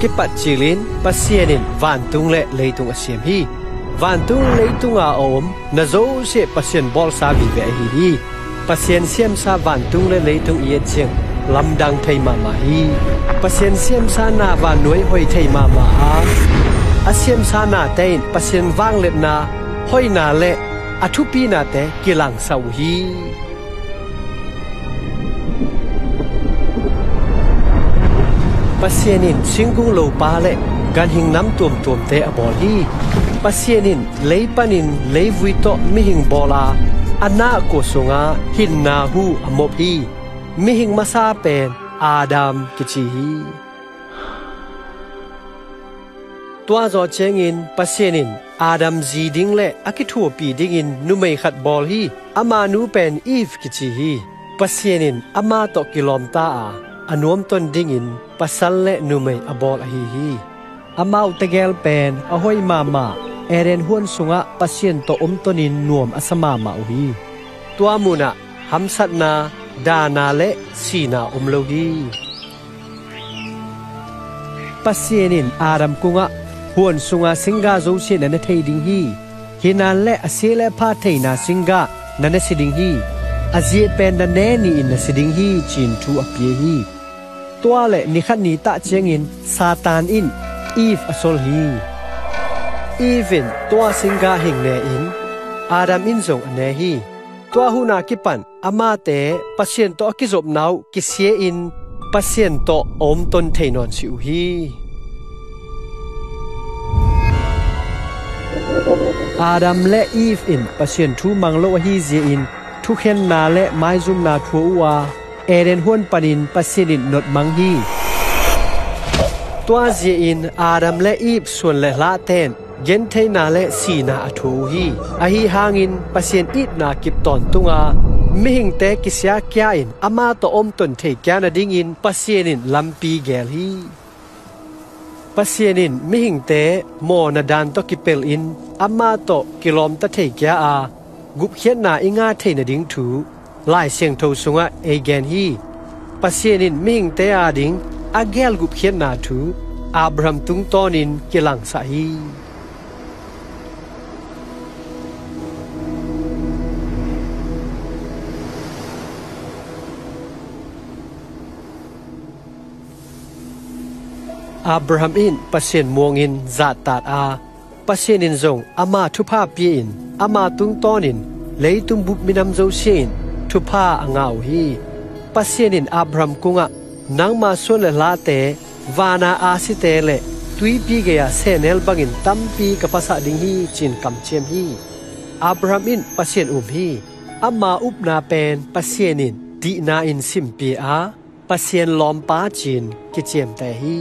kipat chilin pasienin vantung le leitung asiam hi vantung leitung a om na zo se pasien bol sa vi ve hi pasien siam sa vantung le leitung ye cheng lamdang thei mama hi pasien siam sa na van noi hoi thei mama a asiam sa na tein pasien wang le na hoi na le athupi na te kilang sau hi pasienin singgung lo pa le gan hing nam tuom te abol hi pasienin leipanin leivui to mi hing bola ana ko sunga hin na hu amop hi mi hing masa pen adam kichi hi tua zo chengin pasienin adam ji ding le akithu pi dingin numei khat bol hi ama nu pen eve kichi hi pasienin ama to kilomta a anuam ton dingin pasal le numei abol hi amau tegel pen ahoi mama eren huan sunga pasien to tonin nuam asama ma hi tua muna hamsat na dana le sina lo hi pasienin aram kunga huan sunga singa zo sin na thei ding hi hinan le asele pha thei na singa na siding hi azie pen na ne ni in na siding hi chin thu apye hi tua le ni khat ni ta chengin satan in eve asol hi even tua singa hing ne in adam in zong ane hi tua huna kipan ama te pasien to kizop nau kisie in pasien to om ton theinon siu hi adam le eve in pasien thu manglo hi je in thu khen na le mai zum na thuwa eren huan panin pasienin not mang hi tua je in adam le eve suan le la ten gen thei na le si na athu hi a hi hangin pasien it na kip ton tunga mi hing te kisya kya in ama to om ton thei kya na ding in pasienin lampi gel hi pasienin mi hing te mo na dan to kipel in ama to kilom ta thei kya a gup khian na inga thei na ding thu lai siang tho sunga again hi pasienin mi hing te a ding agel gup khian na thu abraham tung tonin kilang sa hi Abraham in pasien muangin zatat a pasienin zong ama thupa pin ama tung tonin leitung bup minam zo sin thupa angau hi pasienin Abraham kunga nangma son le la te wana asite le tui pi ge ya senel bangin tampi kapasa ding hi chin kam chem hi Abraham in pasien hi ama upna pen pasienin ti na in simpi a pasien lom pa chin ki chem te hi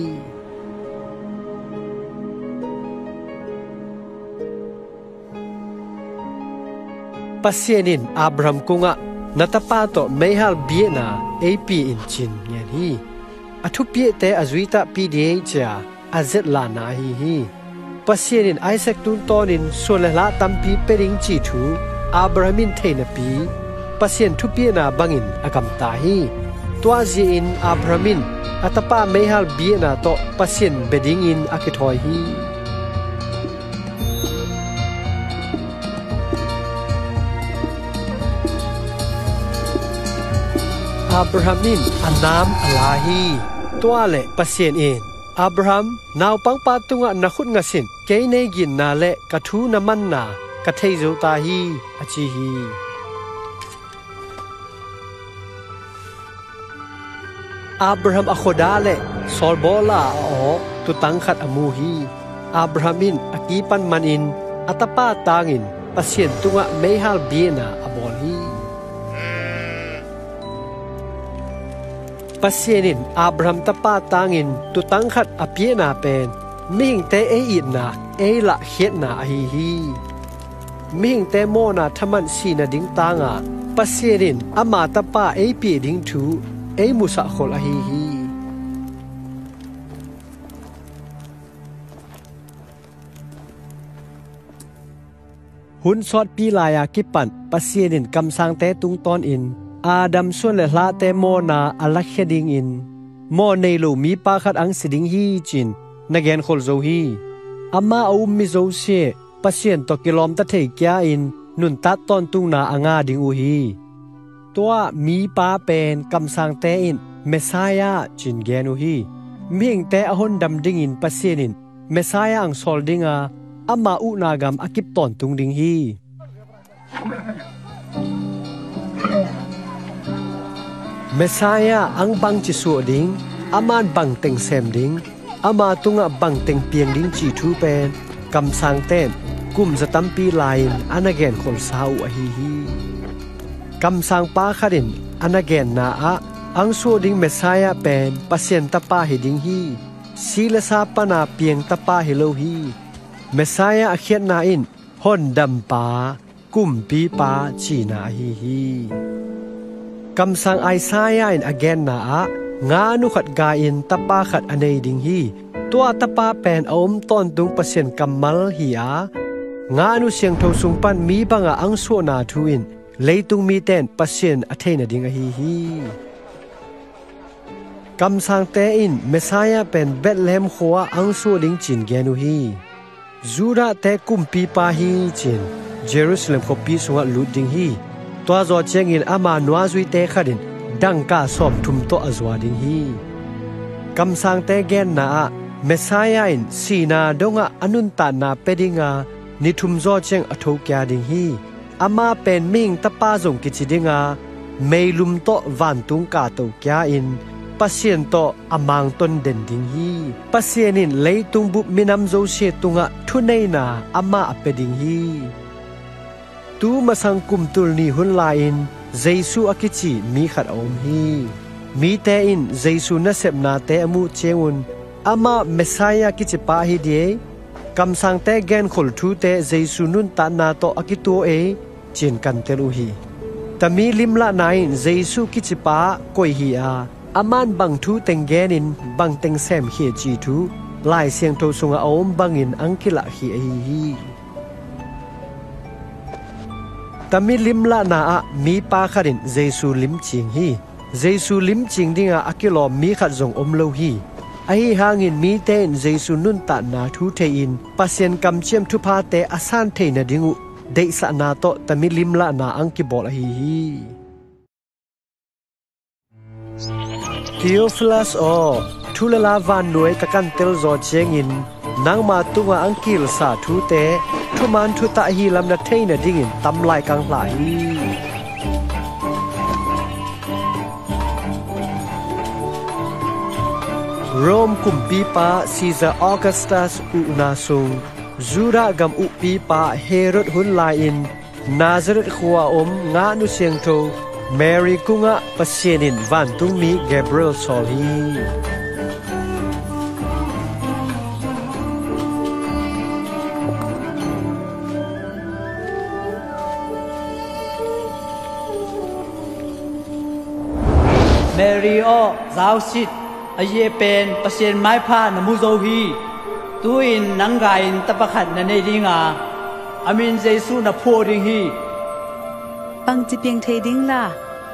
pasienin Abraham kunga natapa to mehal biena ap in chin ngen hi athu pi te azuita pda cha azet la na hi pasienin Isaac tun tonin solela tampi pering chi thu Abrahamin theina pi pasien thu pi na bangin agam ta hi tua ji in Abrahamin atapa mehal biena to pasien beding in akithoi hi Abrahamin anam alahi tua le pasien in Abraham naw pangpa tunga nakhut ngasin keinei gin na le kathu naman na kathei zo ta hi achi hi Abraham akhoda le solbola o tu tangkhat amu hi Abrahamin akipan manin atapa tangin pasien tunga mehal biena abol hi pasienin Abraham tapa tangin tu tangkhat apiena pen ming te e na e la khiet na hi ming te mo na thaman si na ding tanga pasienin ama tapa e pi ding thu e musa khol hi hun sot pi laya kipan pasienin kamsang te tung ton in Adam suan le la te mo na alak heding in mo nei lo mi pa khat ang siding hi chin na gen khol zo hi ama mi zo se pasien to kilom ta thei kya in nun ta ton tung na anga ding u hi towa mi pa pen kam sang te in Messiah chin gen u hi ming te ahon dam ding in pasien in Messiah ang sol dinga ama u na gam akip ton tung ding hi Messiah ang bang chi su ding aman bang teng sem ding ama tunga bang teng pieng ding chi thu pen kam sang ten kum zatampi lain anagen khol sau a hi kam sang pa kharin anagen na a ang su ding Messiah pen pasien ta pa hi ding hi sila sa pana pieng ta pa hi lo hi Messiah a khiat na in hon dam pa kum pi pa chi na hi kam sang Isaiah in again na a nga nu khat ga in tapa khat anei ding hi tua tapa pen om ton tung pasien kamal hi a nga nu siang tho sung pan mi banga ang so na thu in leitung mi ten pasien atheina ding a hi kam sang te in Messiah pen Bethlehem khoa ang so ding chin genu hi Juda te kumpi pa hi chin Jerusalem ko pi sunga lut ding hi toa zo chengin ama nwa zui te khadin dang ka som thum to azwa ding hi kam sang te gen na a Messiah in sina donga anun ta na pedinga ni thum zo cheng atho kya ding hi ama pen ming tapa zong kichidinga meilum to van tung ka to kya in pasien to amang ton den ding hi pasien in leitung bu minam zo she tunga thunei na ama apeding hi tu masang kumtul ni hun lain Jesu akichi mi khat om hi mi te in Jesu na sep na te amu chengun ama Messiah kichi pa hi de kam sang te gen khol thu te Jesu nun ta na to akito e chin kan te lu hi tami limla nain Jesu kichi pa koi hi a aman bang thu teng genin bang teng sem hi chi thu lai siang tho sunga om bangin angkila hi hi tami limla na a mi pa kharin Jesu lim ching hi Jesu lim ching dinga akilo mi khat zong om lo hi ai hangin mi ten Jesu nun ta na thu thein pasien kam chem thu pha te asan theina dingu dei sa na to tami limla na angki bol hi Theophilus o thulala van noi takan tel zo chengin nangma tunga angkil sa thu te thuman thu ta hi lam na theina dingin tamlai kang la hi Rome kumpi pa Caesar Augustus unasung Jura gam upi pa Herod hun lain Nazareth khuwa nga nu siang tho Mary kunga pasienin van tung mi Gabriel sol hi Mary o zau sit a ye pen pasien mai pha na mu zo hi tuin nangain tapakhat na nei dinga amin Jesu na pho ding hi bang chi pieng thei ding la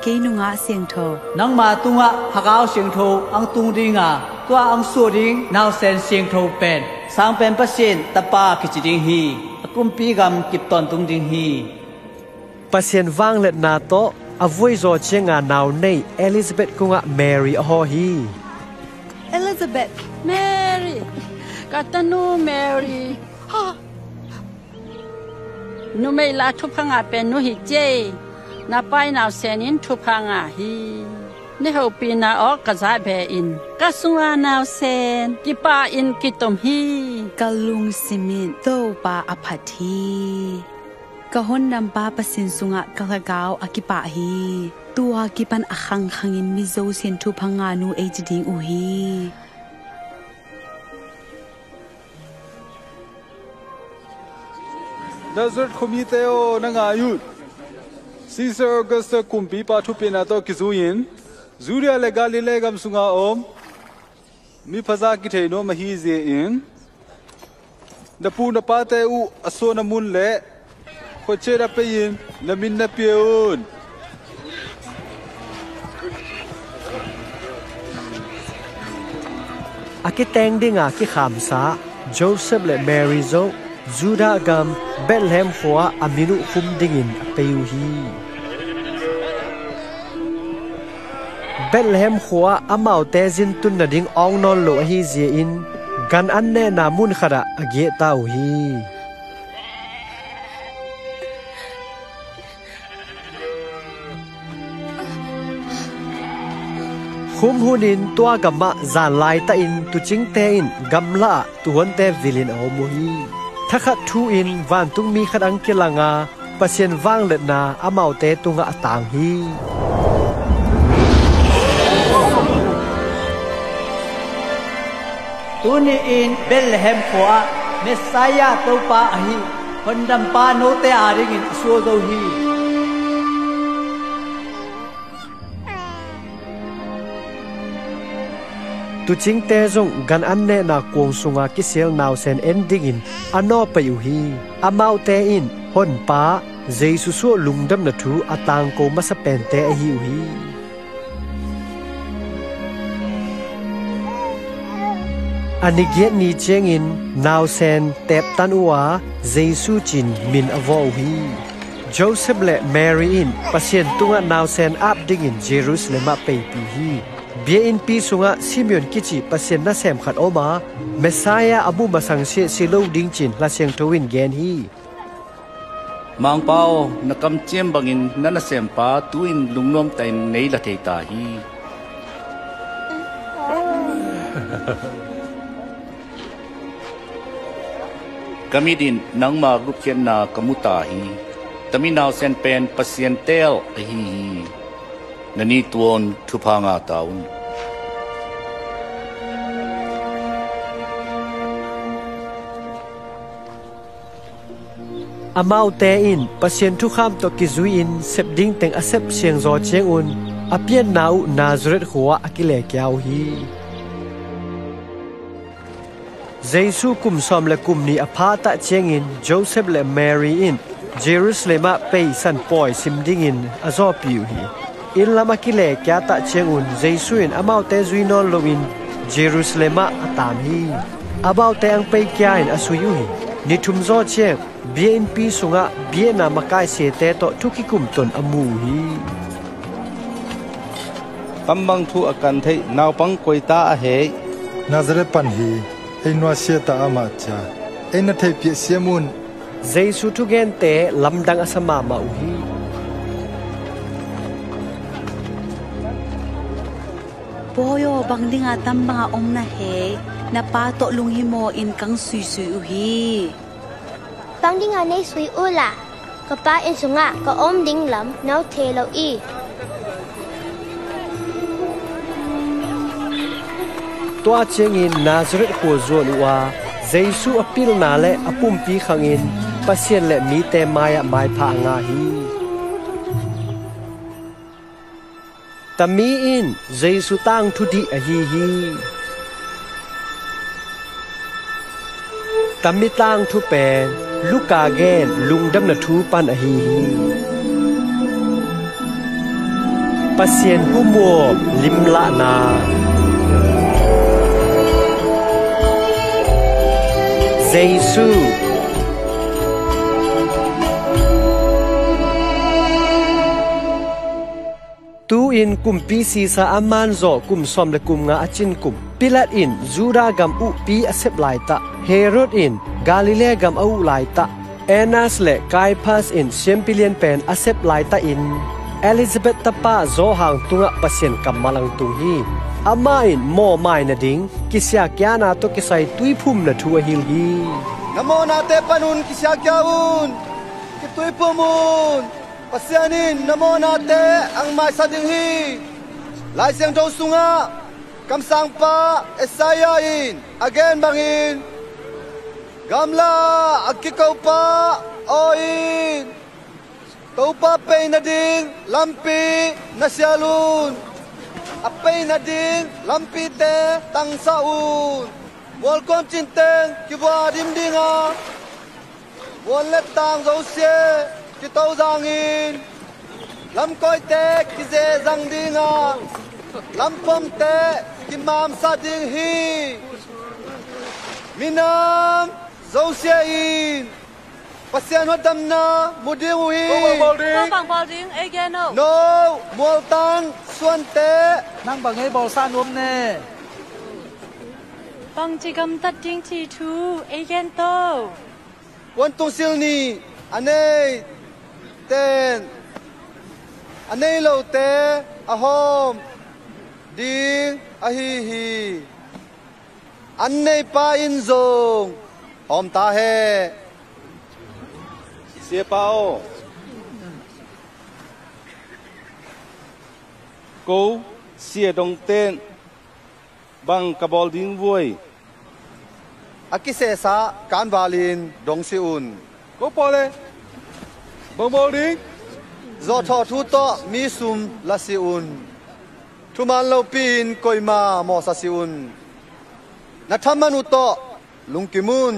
ke nu nga siang tho nang ma tunga hakao siang tho ang tung dinga tua ang su ding naw sen siang tho pen sang pen pasien tapa kichi ding hi akum pi gam kip ton tung ding hi pasien wang let na to avoi zo chenga naw nei Elizabeth kunga Mary ho hi Elizabeth Mary katanu Mary ha nu mei la thu phanga pen nu hi che na pai naw senin thu phanga hi ne ho pi na o ka za be in ka suwa naw sen ki pa in ki tom hi kalung simin to pa aphathi kahon nam pa pasin sunga kalagaw akipa hi tua kipan akhang khangin mizo sen thu phanga nu ejding u hi Desert Komiteo nangayut Caesar Augustus kumpi pa thu pena to kizuyin Zuria le Galilee gam sunga om mi phaza ki theino mahi ze in dapu na pa te u aso na mun le khoche ra pe yin namin na peun akiteng dinga ki khamsa Joseph le Mary zo Judah gam Bethlehem khwa aminu khum dingin apeyu hi Bethlehem khwa amau te jin tun na ding ong non lo hi je in gan an ne na mun khara age tau hi khum hunin tua gamma zan lai ta in tu ching te in gamla tu hon te vilin o mu hi thakha thu in van tung mi khadang kilanga pasien wang let na amau te tunga atang hi Tuni in Bethlehem khwa Messiah to pa ahi hondam pa no te aring in so do hi tu ching te zong gan an ne na kuang sunga ki sel naw sen ending in ano pa yu hi amau te in hon pa jesu su lungdam na thu atang ko masapen te hi hi anigiat ni chengin naw sen tep tan uwa jesu chin min avo hi Joseph le Mary in pasien tunga naw sen ap ding in Jerusalem a pe pi hi bia in pi sunga Simeon kichi pasien na sem khat oma Messiah abu masang se silo ding chin la seng towin gen hi mang pao nakam chem bangin nana sem pa tuin lungnom tai nei la thei ta hi kamidin nangma group ken na kamuta hi taminaw sen pen pasien tel hi nani tuon thupanga taun amau te in pasien thu kham to ki zui in sep ding teng asep siang zo cheng un apian nau Nazareth huwa akile kyau hi Jesu kum som le kum ni apha ta cheng in Joseph le Mary in Jerusalem a pe san poi sim ding in azo piu hi in lama kile kya ta cheng un Jesu in amau te zui non lo in Jerusalem a atam hi abau te ang pe kya in asuyu hi ni thum zo cheng bia in pi sunga bia na makai se te to thuki kum ton amu hi tambang thu akan thei naw pang koita a he Nazareth pan hi einwa sia ta ama cha eina thei pi siamun Jesu thu gen te lamdang asama ma u hi Boyo bangdinga tambanga omna he na pa to lunghi mo in kang sui sui u hi bangdinga nei sui ula kapa in sunga ka om ding lam nau the lo i Tua cheng in Nazareth ko zon wa Jesu apil na le apum pi khangin pasien le mi te maya mai pha nga hi Tami in Jesu tang thu di a hi hi Tami tang thu pen Luka gen lungdam na thu pan a hi hi Pasien humo limla na Jesu Tu in kumpi si sa aman zo kum som le kum nga achin kum Pilat in Judah gam u pi asep lai ta Herod in Galilee gam au lai ta Annas le Caiaphas in Sempilian pen asep lai ta in Elizabeth tapa zo hang tunga pasien kam malang tung hi Ama in mo mai na ding kisya kya na to kisai tui phum na thu hil hi namo na te panun kisya kyaun kitui pumun pasianin namo na te ang mai sa ding hi lai siang do sunga kam sang pa Isaiah in again bangin gamla akikaw pa oin tau pa pe na ding lampi na sialun apay na ding lampi te tang saun wal kon chinteng kiwa dim dinga wal let tang zo se ki tau zangin lam koi te ki ze zang dinga lam pom te ki mam sa ding hi Minam dâu xe in pasian hot dam na muding ui Tô bằng bò riêng again no. no mual tan xuân tế nang bằng ấy bò san ôm nè Bằng chỉ cầm tắt riêng chỉ thu again tô. quân tung sil ni anei ten anei lâu tế a hom ding a hi hi anei pa in zong om ta he Xie bao Cô xie đông tên Bằng cà bò đinh vui akise sa kan valin dong si un Cô bò lê Bằng bò đinh zo tho thu to mi sum la si un thuman lo pin koima mo sa si un na thamanu to lungkimun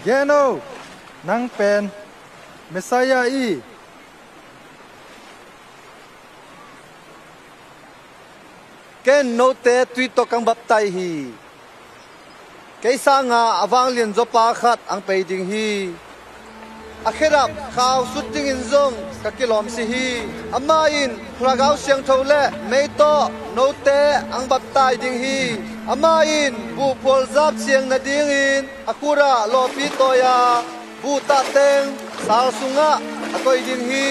Geno nang pen Messiah i ken no te tui to kang bap tai hi kaisa nga awang lian zo pa khat ang pe ding hi akherap khaw suting in zong ka kilom si hi ama in khragau siang thole mei to no te ang bap tai ding hi ama in bu pol zap siang na ding in akura lo pi to ya bu ta teng sal sunga akoi ding hi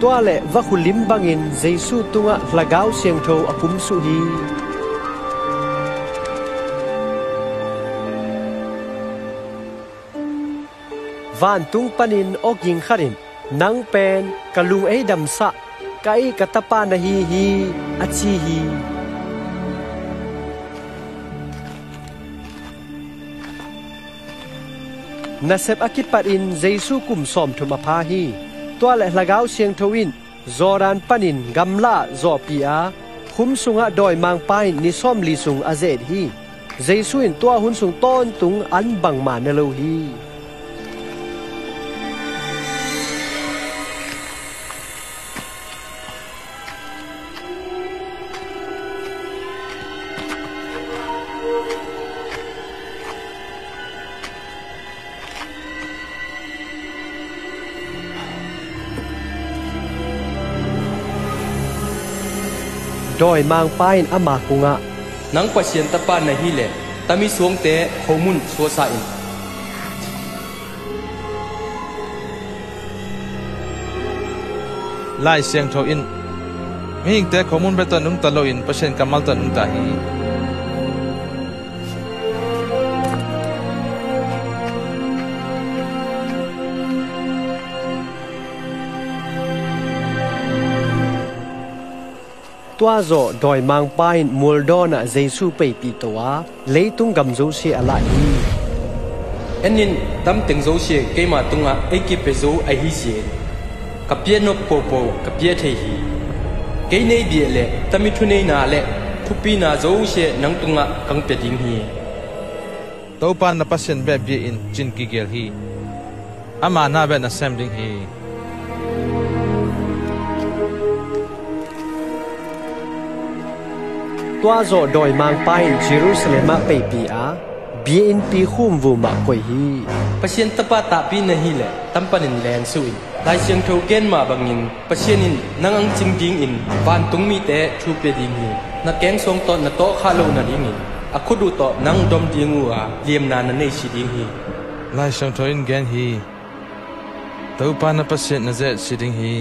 tua le va khulim bangin Jesu tunga lagau siang tho apum su hi van tung panin oking kharin nang pen kalung ei dam sa kai katapa na hi achi hi nasep akipat in Jesu kum som thuma pha hi tua le lagau siang thowin zoran panin gamla zo pia khum sunga doi mang pain ni som li sung azet hi Jesu in tua hun sung ton tung an bang ma na lo hi doi mang pain ama kunga nang pasien tapa na hile tami suang te homun so sa in lai siang tho in ming te khomun beton nung talo in pasien kamal ton nung ta hi tua zo doi mang pain muldona Jesu pe pi towa leitung gamzo se ala hi enin tam teng zo she keima tunga eki pe zo a hi se kapie no popo kapie the hi ke nei bie le tami thu nei na le thupi na zo she nang tunga kang pe ding hi to pan na pasien be bi in chin ki gel hi ama na be na sem ding hi tua zo doi mang pain Jerusalem pe pi a bi in pi khum vu ma koi hi pasien tapa ta pi na hi le tampanin len sui lai siang tho ken ma bangin pasienin nangang ching ding in van tung mi te thu pe ding hi na keng song to na to kha lo na ding in akhudu to nang dom ding wa liam na na nei si ding hi lai siang tho in gen hi to pan na pasien na zet si ding hi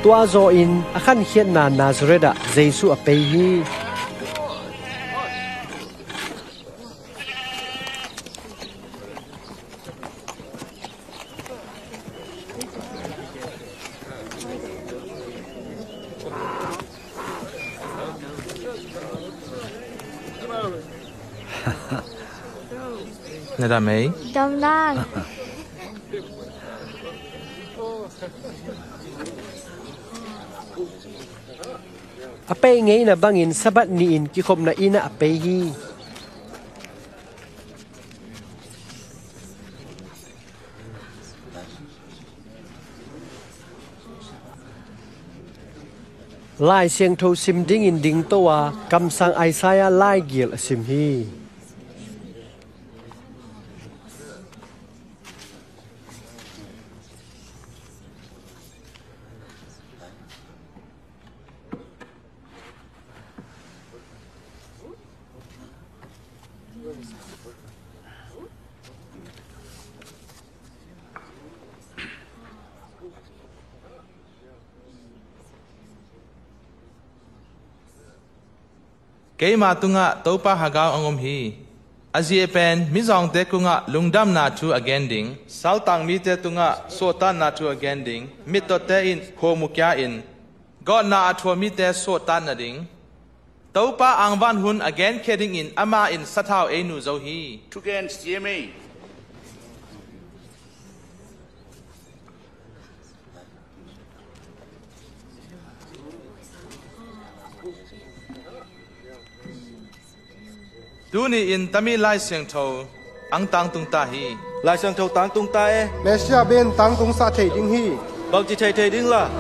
tua zo in akhan khiat na Nazareth Jesu apei hi Nè Mỹ Đông Lan apei ngei na bangin sabat ni in ki khom na ina apei hi lai siang tho sim ding in ding towa kam sang Isaiah lai gil asim hi Kay matunga topa hagaw angom hi. Azie pen mizong te kunga lungdam na tu again ding. Sautang mi te tunga sotan na tu again ding. Mito te in ho mukya in. God na atwa mi te sotan na ding. Topa ang van hun again keding in ama in sathaw e nu zo hi. Tugen sieme. Tu ni in tami lai siang tho ang tang tung ta hi. Lai sang thâu tang tung ta e. Mesia bên tang tung sa thei ding hi. Bang chi thei ding la.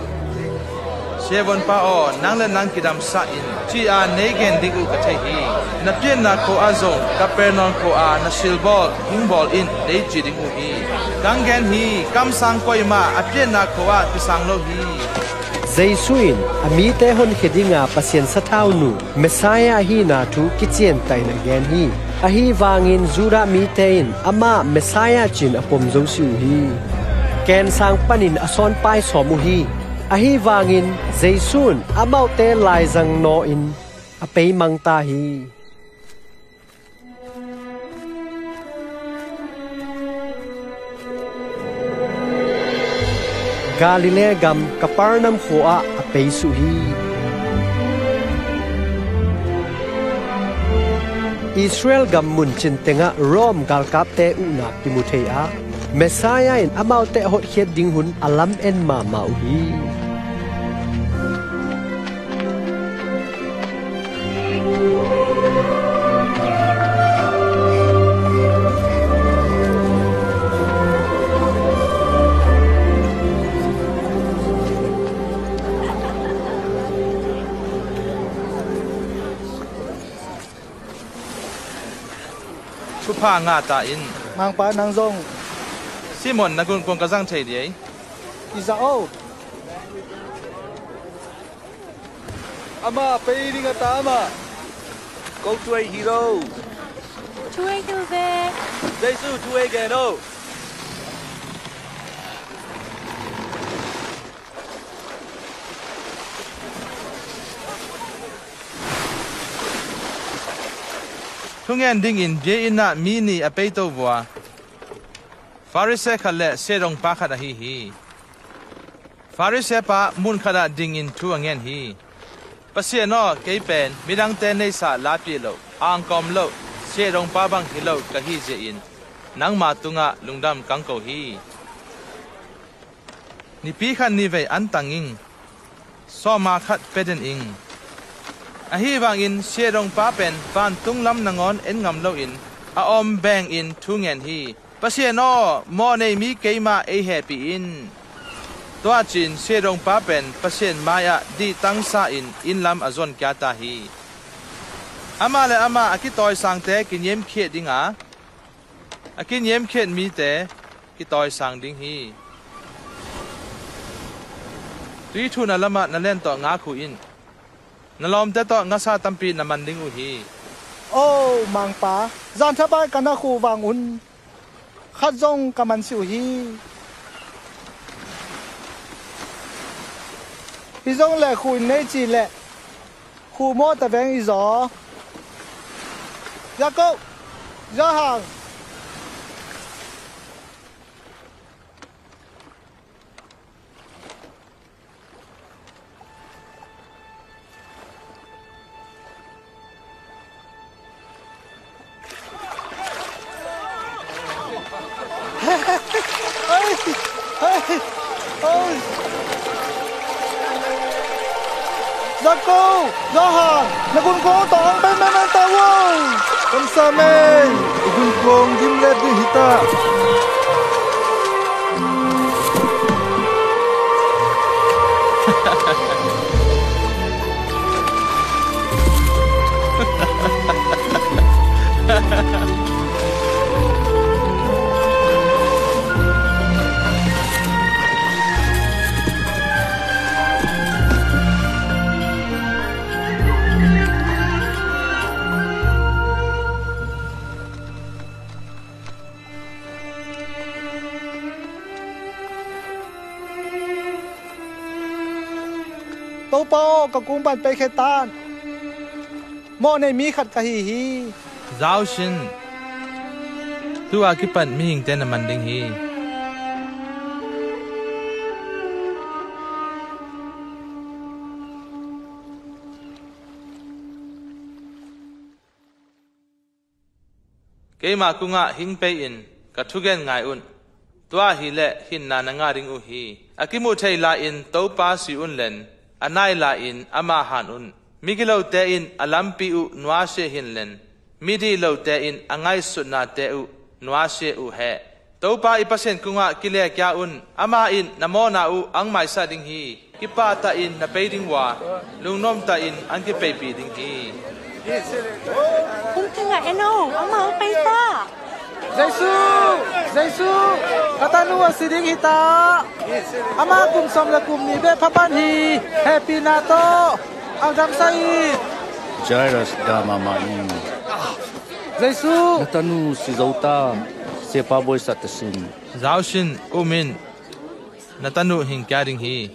Shevon pa o nang le nang kidam sa in. Chi a negen ding u ka thei hi. Na pien na ko azong Capernaum ko a na silbol hingbol in dei chi ding u hi. Kang gen hi kam sang koi ma a pien na ko a ti sang lo hi. Jesuin ami te hon khedinga pasien sathau nu Messiah hi na thu kichen tai na gen hi a hi wangin zura mi te in ama Messiah chin apom zo siu hi ken sang panin ason pai somu hi a hi wangin Jesun amau te lai jang no in apei mang ta hi Galilee gam Capernaum khoa apei su hi Israel gam mun chin tenga Rome gal kap te una kimuthei a Messiah in amau te hot khiat ding hun alam en ma mau hi Pa nga ta in Mang pa nang zong Simon na kun kong kazang thei di Isa o Ama pei ding ta ama. Câu tuay hero. Tuay tu ve. Jesu tuay gen đâu. Thung en ding in je ina mini a peito bua Pharisee khale serong pa khada hi hi Pharisee pa mun khada ding in thu angen hi Pasia no kei pen midang te nei sa la pi lo ang kom lo serong pa bang hi lo ka hi je in nang ma tunga lungdam kang ko hi Ni pi khan ni ve an tanging so ma khat peden ing A hi wang in serong pa pen van tung lam nangon en ngam lo in a om bang in thungen hi pasia no mo nei mi keima e happy in Tua chin serong pa pen pasien maya di tang sa in lam azon kya ta hi Ama le ama akitoy sang te kinyem khet dinga akinyem khet mi te kitoy sang ding hi Tui thu na lama na len to nga khu in Nalom te to nga sa tampi naman ding u hi Oh mang pa Zan thabai kana khu wang un Khat zong kaman siu hi Ý dông lệ khu nấy chỉ lệ khu mô ta vẹn ý gió Gia cốc Gia hàng Zaku, Zahan, nagunko to ang payman tawon. Kamsame, nagunkong gimlet di hita. Tâu bao cả cung bàn bê khê tan Mô này mi khát cả hì hì Giáo sinh Tu akipan mi hình tên là manding hi Kay ma kunga hing pe in Kathugen ngai un Tua hi le hin na nga ring u hi Akimu thay la in tau pa si un len Anay la in ama han un Migilaw te in alampi u nuashe hin len Midi law te in angay sut na te u nuashe u he Tau pa ipasen kunga kile kya un Ama in namo na u ang may sa ding hi Kipa ta in na pay ding wa Lungnom ta in ang kipay pi ding hi Kung nga ano, ang mahal pa ita. Jaisu katanu asiding hita ama kum som la kum ni be phapan hi happy na to agam sai Jairus dama main Jaisu natanu si zauta sepa boy satasin Zaushin umin natanu hing kya ding hi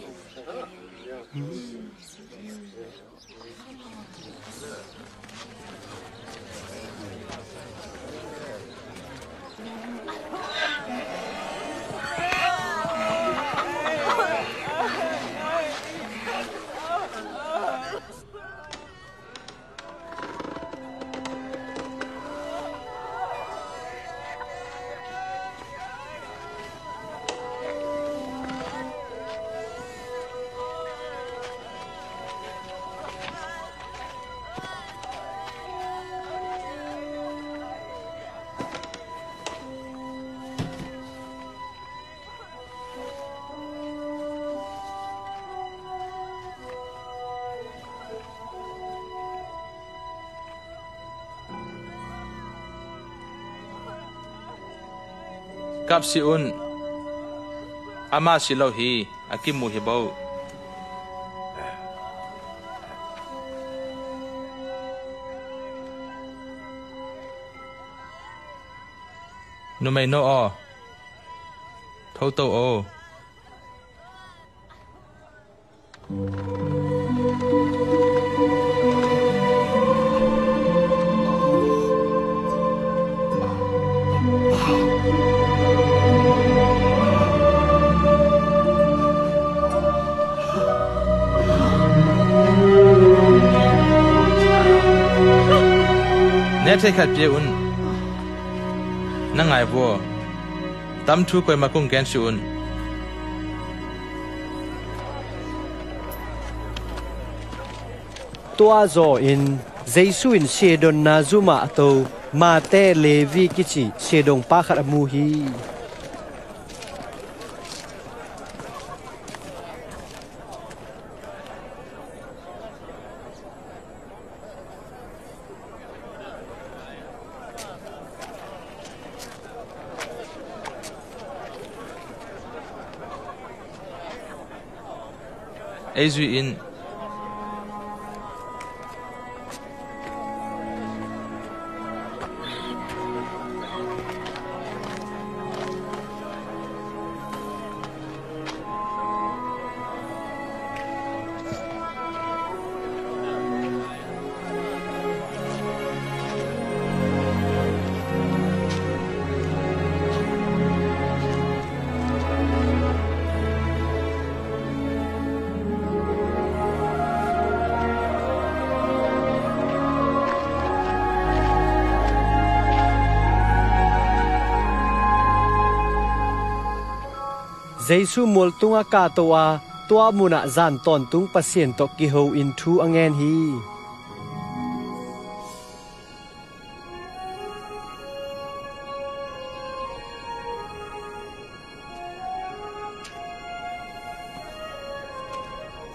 Kap si un ama silaw hi akimu hibaw Numay no o Toto o Nete khat je un Nangai bo Tam thu koi makung gen si un Tua zo in Jaisu in shedon na zuma ato ma te Levi kichi shedong pa khat amu hi Azui in Jesu mol tunga ka towa tua muna zan ton tung pasien to ki ho in thu angen hi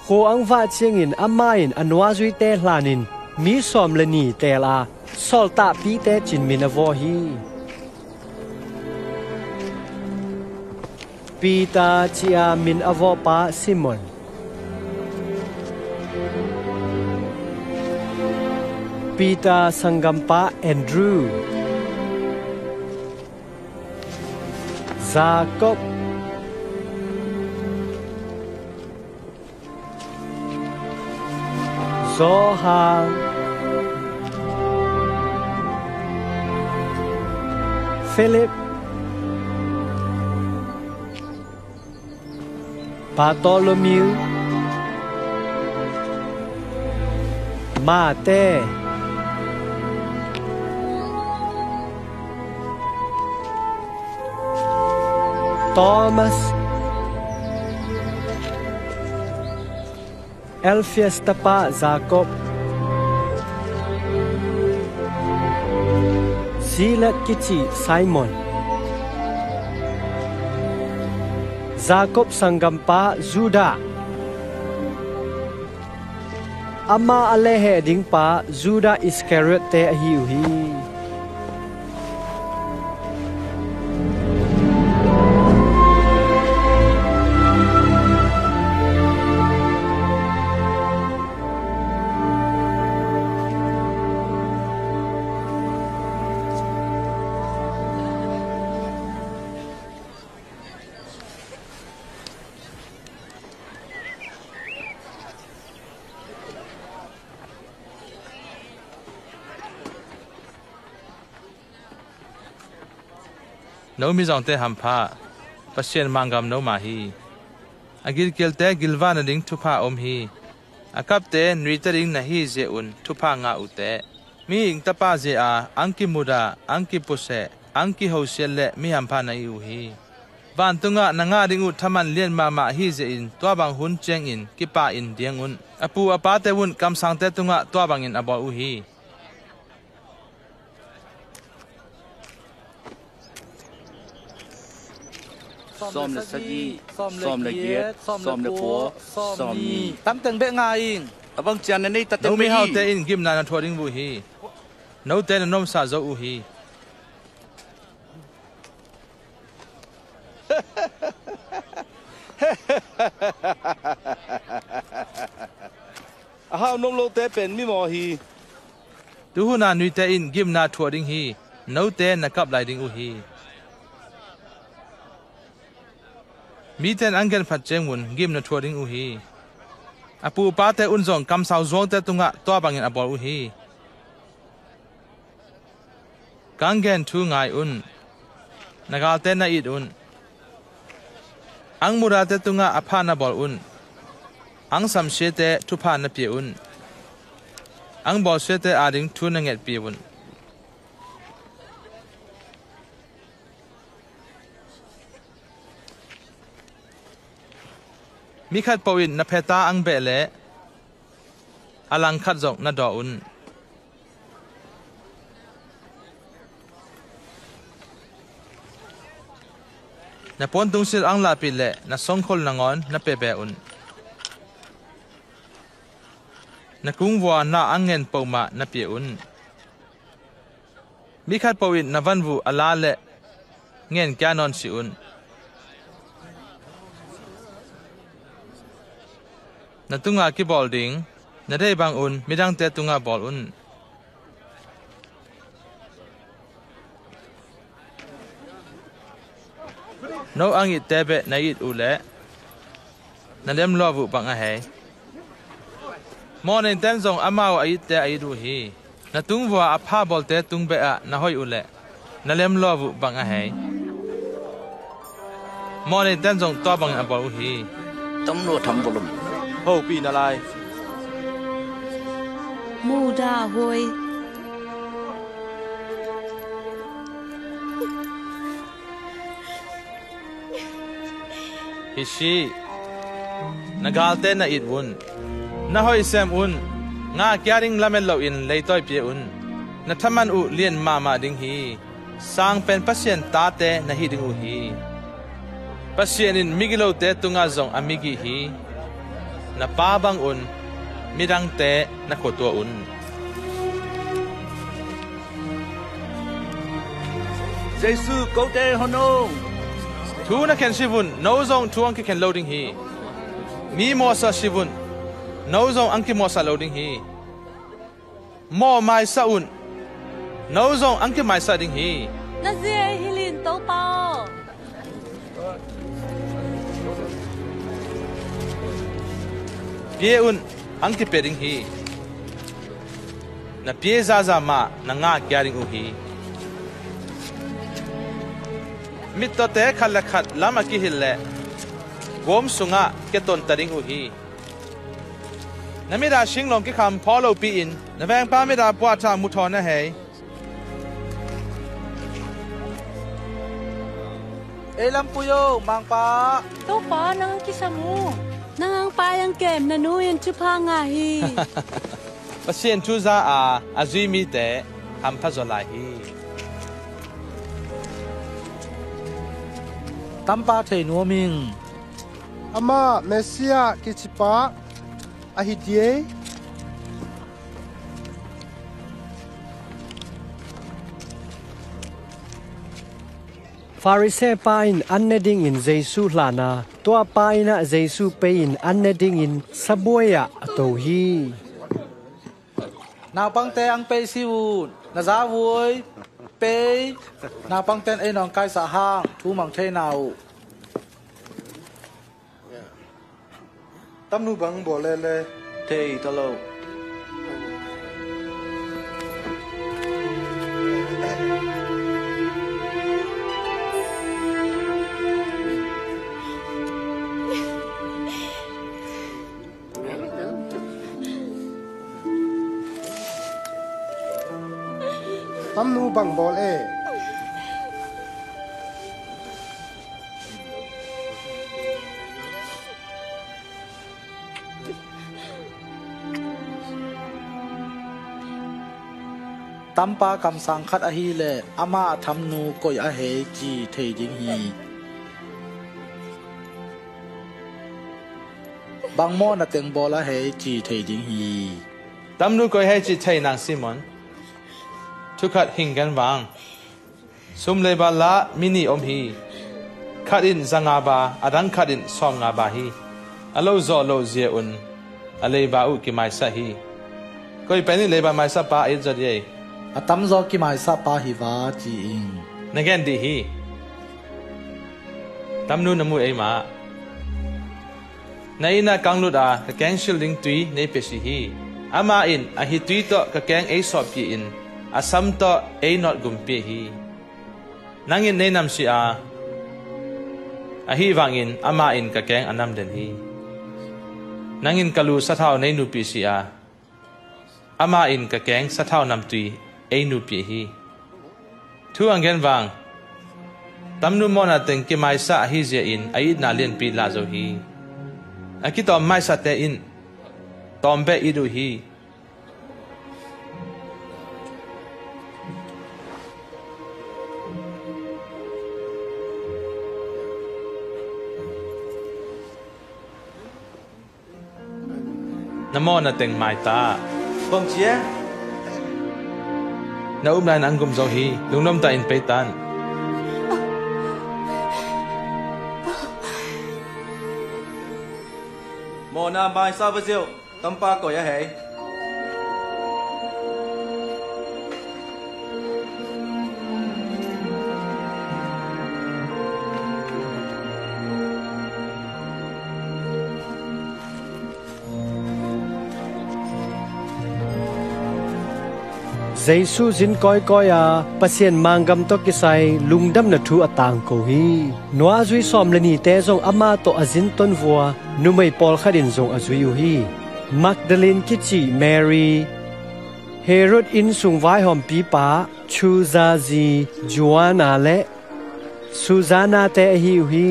Kho ang va chiangin amain anwa zui te hlanin mi som le ni te la solta pi te chin min avo hi Pita chia min avo pa Simon Pita sangam pa Andrew Jacob Zohar Philip Bartholomew Mate Thomas Alphaeus tapa Jacob Silat kici Simon Jacob sanggampa Judah Ama alehe ding pa Judah Iscariot te ahiuhi No mi zong te hampa pasien mangam no ma hi agil kelte gilwan ding thupa om hi akap te nrita ding na hi je un thupa nga ute mi ing tapa je a angki muda angki puse angki hosel le mi hampa na yu hi ban tunga nanga ding u thaman lien ma hi je in twa bang hun cheng in ki pa in diang un apu apa te un kam sang te tunga twa bang in abo u hi Som le sagi, som le giet, som le po, som ni. Tam teng be nga ing. Abang chian nei ta teng no mi hau te in gim na na thoring bu hi. No te na nom sa zo u hi. Ahau nom lo te pen mi mo hi. Tu hu na nui te in gim na thoring hi. No te na kap lai ding u hi. Mi ten angel phat chengmun gim na thoring u hi apu pa te unjong kam sau zong te tunga to bangin abol u hi kangen thu ngai un nagal te na it un ang mura te tunga apha na bol un ang sam she te thu pha na pi un ang bol she te ading thu na nget pi un mi khat pawin na pheta ang be le alang khat jok na do un na pon tung sil ang la pi le na songkhol na ngon na pe be un na kung wa na angen pawma na pi un mi khat pawin na vanvu ala le ngen kya non si un na tunga ki bol ding na dei bang un midang te tunga bol un no ang it tebe na it ule na lem lo vu bang a he mo nen ten zong amao ai te ai du hi na tung wa apha bol te tung be a na hoi ule na lem lo vu bang a he mo nen ten zong to bang a bol hi tam lo tham bolum Hầu pi na lai Mu da hoi hishi nagalte na itun na hoi sem un nga kyaring lamel lo in leitoi pie un na thaman u lien mama ding hi sang pen pasien ta te na hi ding u hi pasien in migilo te tunga zong amigi hi na pa bang un mirang te na khoto un Giêsu câu te honong thu na ken sivun no zong thuang ki ken loading hi mi mo sa sivun no zong angki mo sa loading hi mo mai sa un no zong angki mai sa ding hi na je hilin to pa pie un angki peding hi na pie za ma na nga kyaring u hi mit to te khal khat lama ki hille gom sunga ke ton taring u hi namira singlom ki kham follow pi in na veng pa mi da pwa tha mu thon na he elam puyo mang pa to pa nang kisamu nang pa yang kem na nuin chu pa nga hi pasien chu za a azui mi te ham pha zo la hi tampa thei nuaming ama mesia kichipa ahidie Pharisee pain anneding in Jesu hlana tua paina Jesu pein anneding in saboya atohi nào băng te ang pe siu na za vui pe nào băng ten ai nong kai sa hang thu mang the nào tam nu bang bo le le Thế tao lâu tam nu bang bol e tampa kam sang khat a hi le ama tham nu koi a he chi thei ding hi bang mo na teng bola he chi thei ding hi tam nu koi he chi thai nang simon thu khat hing gan wang sum le ba la mini om hi khat in zanga ba adang khat in som nga ba hi alo zo lo zia un ale ba u ki mai sa hi koi pani le ba mai sa pa ai zat ye atam zo ki mai sa pa hi wa chi ing nagen di hi tam nu namu ai ma nai na kang lu da ka keng shilling tui nei pe si hi ama in a hi tui to ka keng ai so pi in asam to ai not gum pe hi nangin nei nam si a hi wangin ama in ka keng anam den hi nangin kalu sa thau nei nu pi si ama in ka keng sa thau nam tui ai nu pi hi thu angen wang tam nu mona teng ki mai sa hi je in ai na len pi la zo hi aki tom mai sa te in tom be idu hi namo na teng mai ta Vâng chia na umlan ang gum zo hi lungnom ta in peitan Mồ na mai sao với rượu Tâm pa cổ ya hề Jesu zin koi koi pasien mangam to kisai lungdam na thu atang ko hi noa zui som lani te zong ama to azin ton vua numei pol khadin zong azui u hi Magdalene kichi Mary Herod in sung vai hom pi pa Chuzazi Joanna le Susanna te hi u hi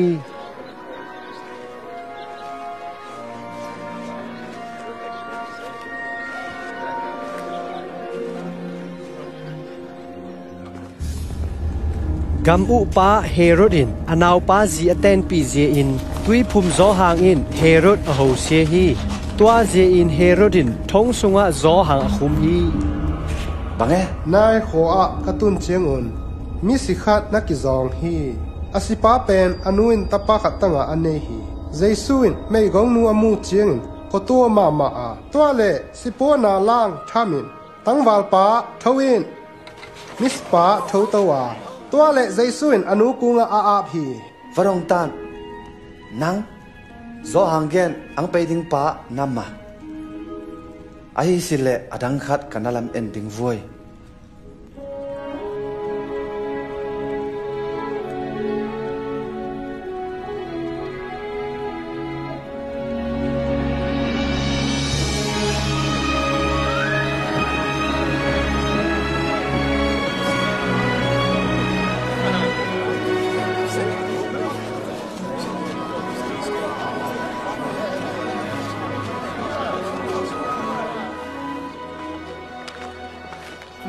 กำอุปาเฮโรดินอนาวปาจีอเตนปีเจอินตุยพุมโซหางอินเฮโรดอโฮเซฮีตัวเจอินเฮโรดินทงสุงะโซหางอคุมฮีบังเอ๋นายขออะกตุนเชียงอุนมิสิขัดนักกิจองฮีอาศิปาเป็นอนุอินตปาขัดตั้งอันเนฮีเจสุอินไม่กงนัวมูเชียงก็ตัวมาอาตัวเล่สิปวนาล่างทามินตั้งวาลปาทวินมิสปาทวตัวตัวเล่เจสุอินอนุกุงอาพีวรองตันนังโซฮังเกนอังไปดิ้งปานามาไอสิเลอดังขัดกันนัลมเอ็นดิ้งวย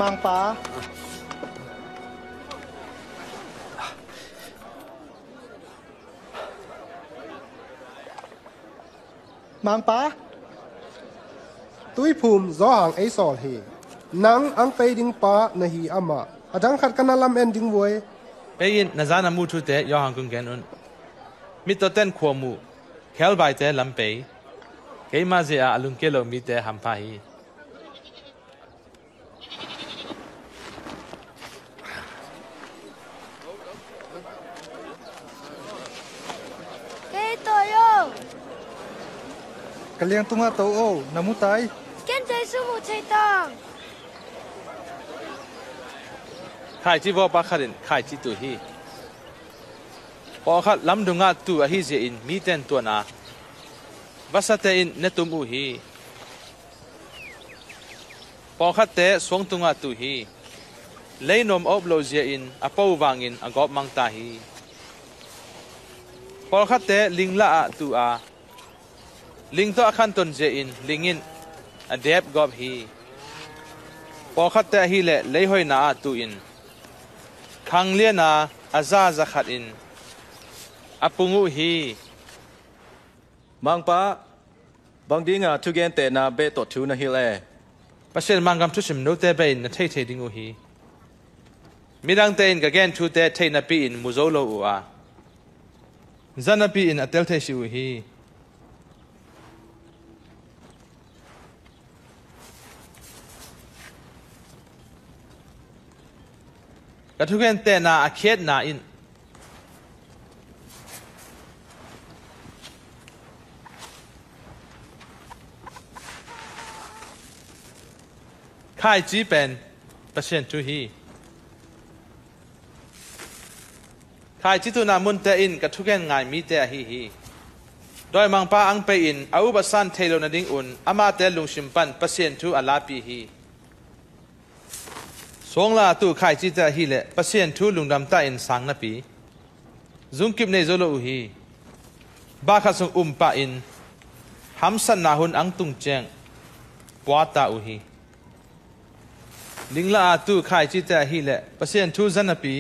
มังป้ามังป้าตุยภูมิโซหางไอซอลเฮนังอังไปดิ้งปาเนฮีอามาอดังขัดกันนัลมเอ็นดิ้งวยไปยินนาจานามูทุเตยอหังกุงแกนอุนมิตรเต้นขวมูเคลบายเตลำไปเกยมาเสียอลุงเกลมิเตฮัมพาฮีกะเลียงตุงะโตโอนามุไตเกนใจสุมุชัยตังข่ายจีวปาขัดินข่ายจีตุฮีพอขัดลำดุงะตัวฮีเจอินมีเต็นตัวนาวัสเตอินเนตุมูฮีพอขัดเตะสวงตุงะตุฮีเลยนมอบโลเจอินอปาววางอินอกอบมังตาฮีพอขัดเตะลิงละอะตัวอาลิงตัวขันตนเจอินลิงอินอเดบกอบฮีพอขัดเตะฮีเล่เลยหอยนาตุอินขังเลียนาอาซาจะขัดอินอปุงูฮีมังป้าบางดีงาทุเกนเตนาเบตทูนาฮิเลปัจเจกมังกำทุชิมโนเตเบอินนาเทเทดิงูฮีมีดังเตอินกับแกนทูเตเทนาปีอินมุโซโลอูอาจันนาปีอินอเตลเทชิอูฮีกระทุกเกนเตนาอาเคดนาอินข่ายจีเป็นเปอร์เซ็นต์ทุฮีข่ายจีตุนามุนเตอินกระทุกเกนไงมีเตฮีฮีโดยมังป้าอังไปอินอาอุบสันเทโลนาดิงอุนอามาเตลุงชิมปันเปอร์เซ็นต์ทุอาลาปีฮีสองลาตู้ข่ายจีเตฮีเล่เปอร์เซ็นต์ทุลุงดำตาอินสังนาปีซุงกิบในโซโลอุฮีบาขัดส่งปาอินฮัมสันนาหุนอังตุงเจงปวาตาอุฮีลิงลาตู้ข่ายจีเตฮีเล่เปอร์เซ็นต์ทุจันนาปี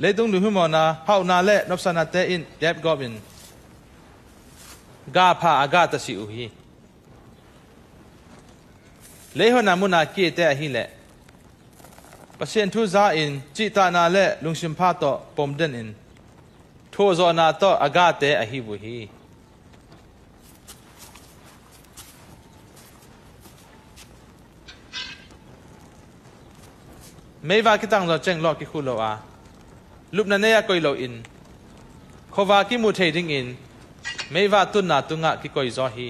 เลยต้องดูหุ่มนาเฮานาเล่นบสนาเตอินเดบกอบินกาพาอากาตสิอุฮีเลยหัวนามุนาเกเตฮีเล่เปอร์เซ็นต์ทุจาอินจิตานาเล่ลุงชิมพาโตปมเดนอินโทโซนาโตอากาเตอฮีบุฮีไม่ว่ากิตังเราเจงลอกิคุโลอาลุบนันเนียกอยโลอินขวากิมุเทดิงอินไม่ว่าตุนนาตุงะกิกอยซอฮี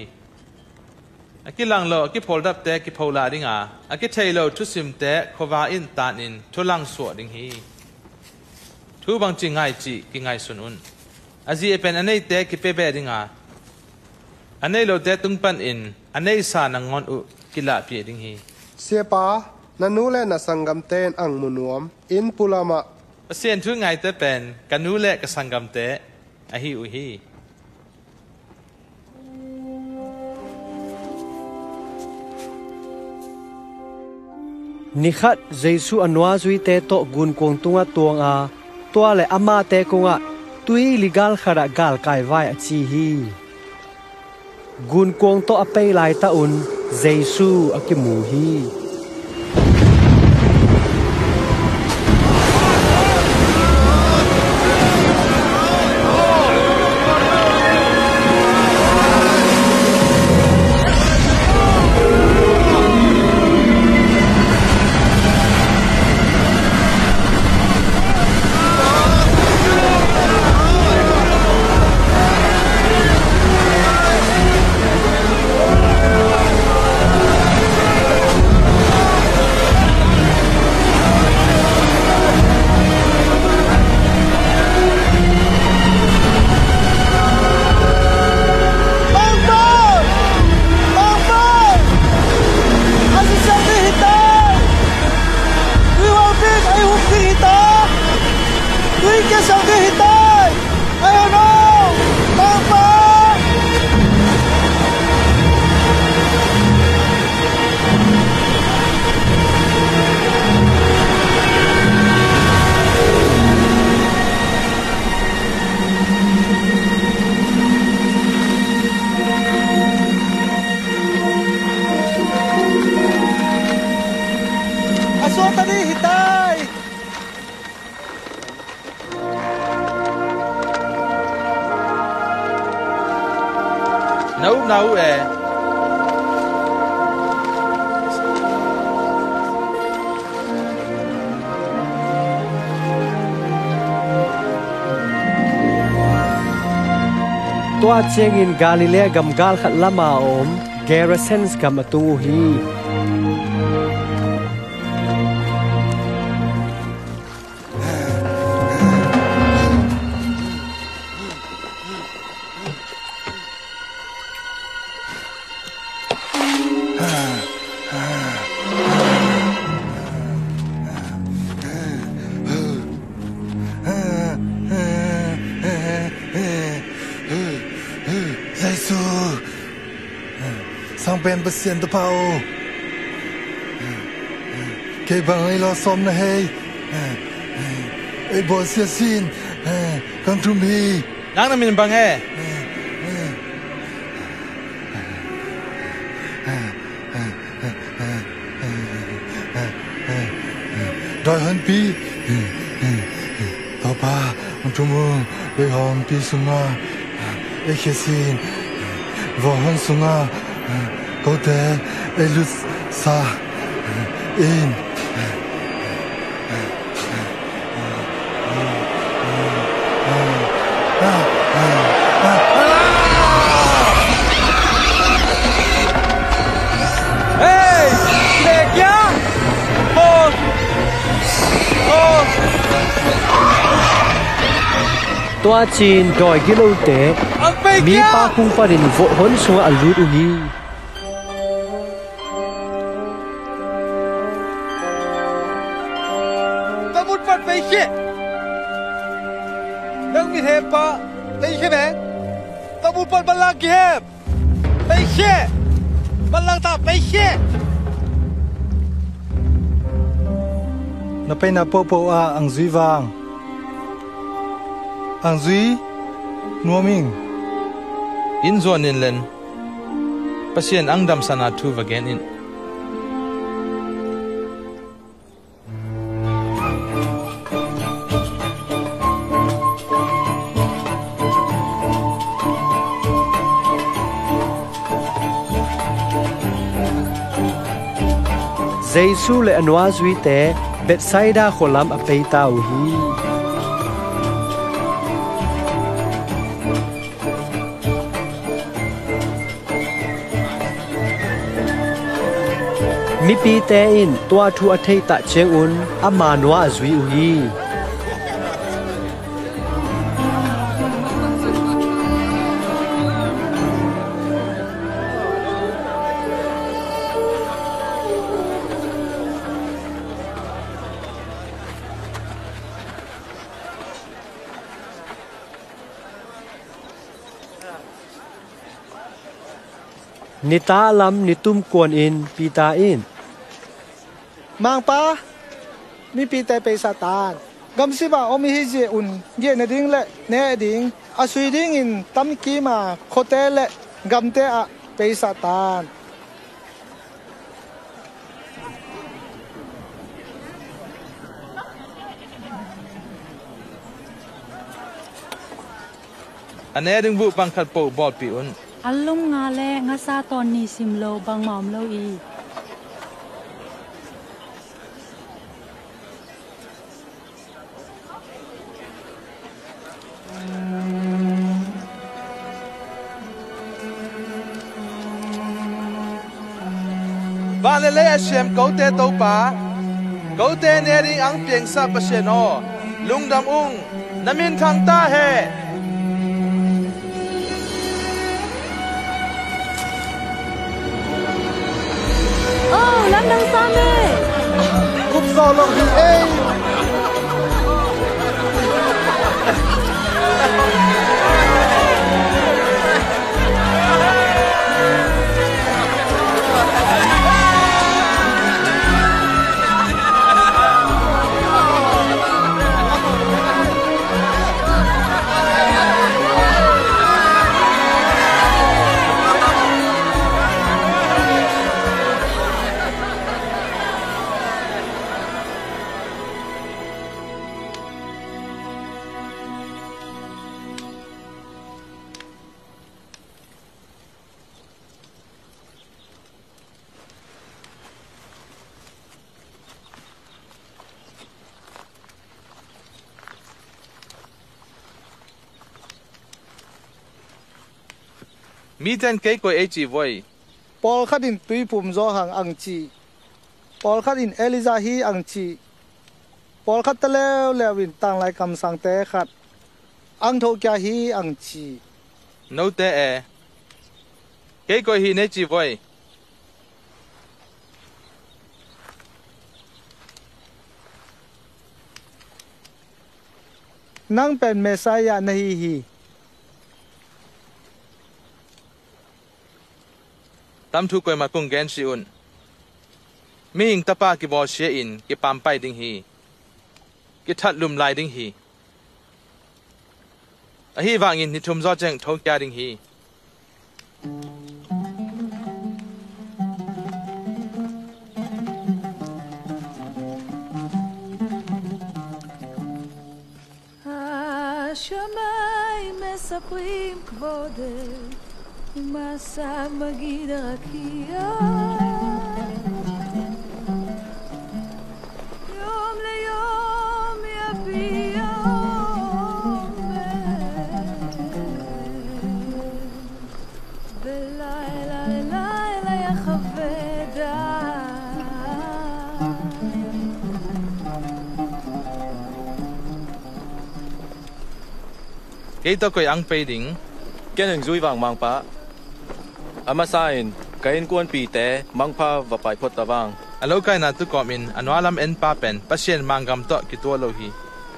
อากิลังโลกิพอลดับเตกิพอลาดิงอาอากิเทโลทุสิมเตขวาอินตานินทุลังสวดิงฮีทุบังจิงไงจีกิไงสุนุนอาจีเป็นอันนี้เตกิเปเบดิงอาอันนี้โลเตตุงปันอินอันนี้สานังงอนอุกิลาเปียดิงฮีเสียป้านันูเลนะสังกัมเตนอังมุนวมอินปุลามะเปอร์เซ็นต์ทุกไงเตเป็นกันูเลกสังกัมเตอฮีอุฮี nikhat Jesu anwa zui te to gun kong tunga tuang a tua le ama te konga tui legal khara gal kai vai achi hi gun kong to apei lai ta un Jesu akimu hi nấu tua cheng in Galilea gam gal khat lama om Gerasenes gam atungu hi Ben pasien to pao ke bang ai lo som na hey ai bo sia sin kan tum hi nang na min bang he doi han pi to pa tum be hom pi sunga e ke sin vo han sunga có thể elus sa in hey để kia tua chin doi gilo te mi pa kung pa rin vo hon sunga alut uhi pa lấy cái này tao muốn bắt bắn lang kia lấy xe bắn lang ta lấy xe na pe na po a ang zui wang ang zui nuaming in zon in len pasien ang dam sana thu again in Jesu le anwa zui te Bethsaida kholam apei tau hi mi pi te in tua thu athei ta cheng un ama noa zui uhi Nita lam nitum kuan in pita in mang pa mi pi te pe satan gam si ba omi hi je un ge na ding le ne ding a sui ding in tam ki ma khote le gam te a pe satan anh ấy đừng vụ bằng khát bộ bọt bị ôn. Anh lung ngà lẹ ngà sa tòn nì sim lâu bằng mỏm lâu y. Và lệ lệ xem cấu tê tấu bá, cấu tê nè đi ăn pieng sa bá xe nó, lung đam ung, nằm in thang ta hè. Lắm đằng xa mê Cúp gió lòng thì ê Mi ten cái coi ấy chỉ vậy. Paul khát in tùy phùm do hàng ăn chi Paul khát in Eliza hi ăn chi Paul khát ta leo leo in tăng lại cầm sang té khát ăn thô kia hi ăn chi Nấu té e. Cái coi hi nấy chỉ vậy. Nang pen Messiah nahi hi Tam thu coi mà cùng gen si un. Mi hình tapa ki bo share in ki pam pai ding hi. Ki that lum lai ding hi. A hi wang in ni thum zo cheng thok kya ding hi. השמיים מספרים כבודך ומסע מגיד הרקיע יום ליום יביע ולילה ללילה יחווה דעת Cái tao coi ăn pay đỉnh. Cái hình duy vàng mang pa. Amasain, cái in quan pi té mang pa và phải phốt ta vàng. Alo kai na tu komin anwa lam en pa pen pasien mangam to ki to lo hi.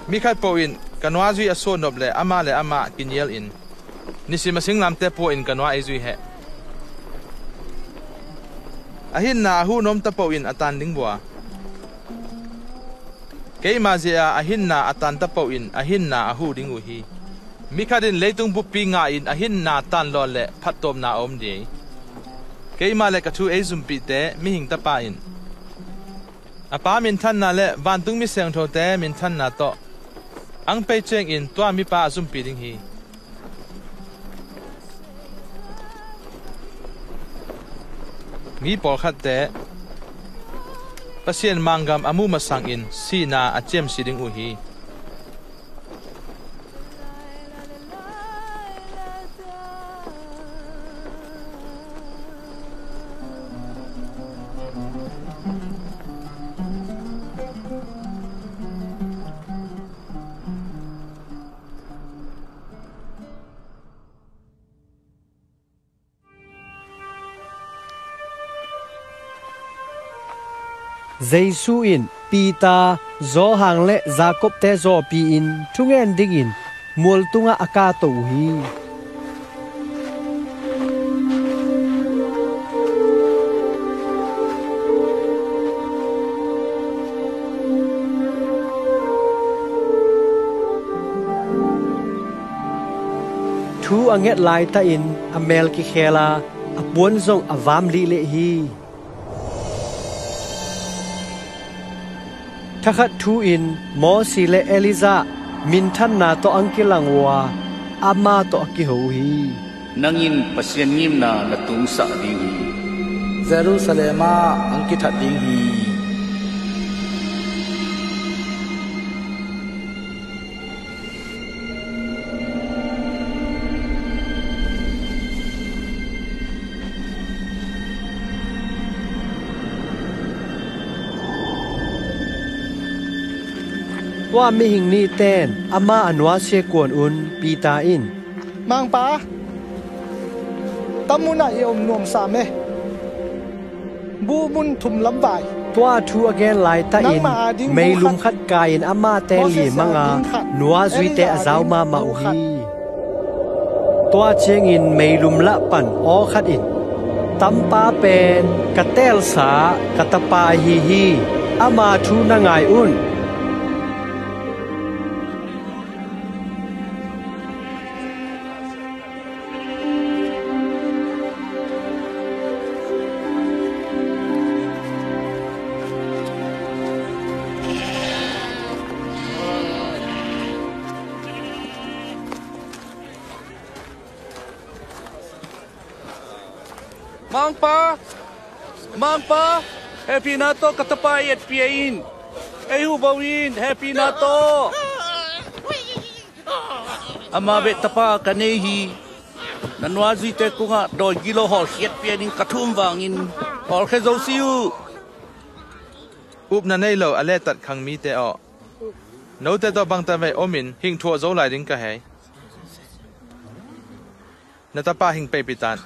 Mi khat po in kanwa zui aso nop le ama kinyel in. Nisi masing lam te po in kanwa ai zui he. Ahin na hu nom ta po in atan ding bua. Kei ma zia ahin na atan ta po in ahin na ahu ding u hi. Mi khadin leitung bu pi nga in ahin na tan lo le phatom na om di. Kei ma le kathu ei zum pi te mi hing ta pa in. Apa min than na le van tung mi seng tho te min than na to. Ang pe cheng in tua mi pa zum pi ding hi. Mi por khat te pasien mangam amu masang in si na achem si ding u hi. Giêsu in Pita zo hang le Jacob te zo pi in thungen ding in mul tunga aka to hi thu anget lai ta in amel ki khela apuan zong avam li le hi thakhat thu in mo si le Eliza min than na to angkilangwa ama to ki ho hi nangin pasien ngim na natung sa ding hi Jerusalema angkithat ding hiว่ามีหิงนี่เต้นอามาอันวาเชกวนอุนปีตาอินมังปาตมุนะเอมนวมสามเมบูมุนทุมลำบายตัวทูอเกนไลตาอินไม่ลุมขัดกายอินอามาเตลีมังอานัวซุยเตอซาวมามาอุฮีตัวเชียงอินไม่ลุมละปันออขัดอินตัมปาเป็นกะเตลสากะตะปาฮีฮีอามาทูนางายอุนMangpa, happy nato katapay at piyain. Ayu bawin, happy nato. Amabet tapa kanehi. Nanwazi te ko nga do gilo hol yet piyain katum wangin. Or kezo siu. Up na nailo aletat kang mi te o. No te do bang tamay omin hing tuwa zo lai ding ka hay. Natapa hing pepitan.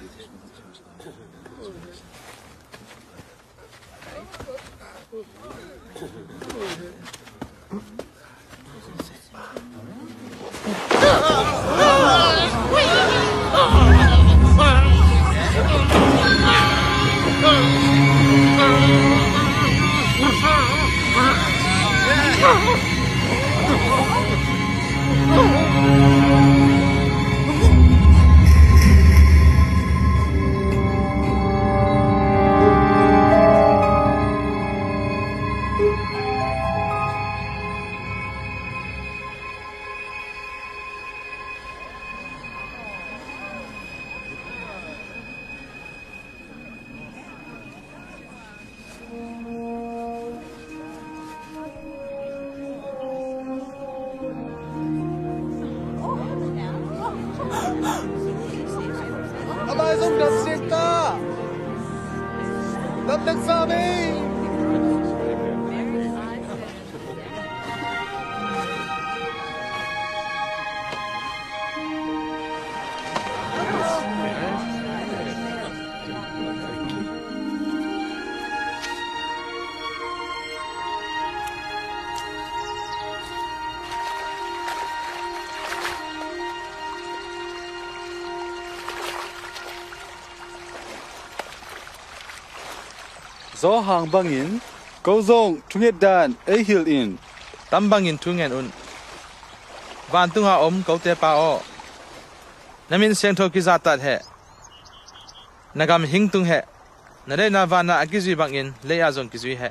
Zo hang bangin, go zong tunget dan a hill in. Tam bangin tungen un. Van tunga go te pa o. Namin seng tho ki zatat he. Nagam hing tung he. Nare na vana akizi bangin leya zong kizui he.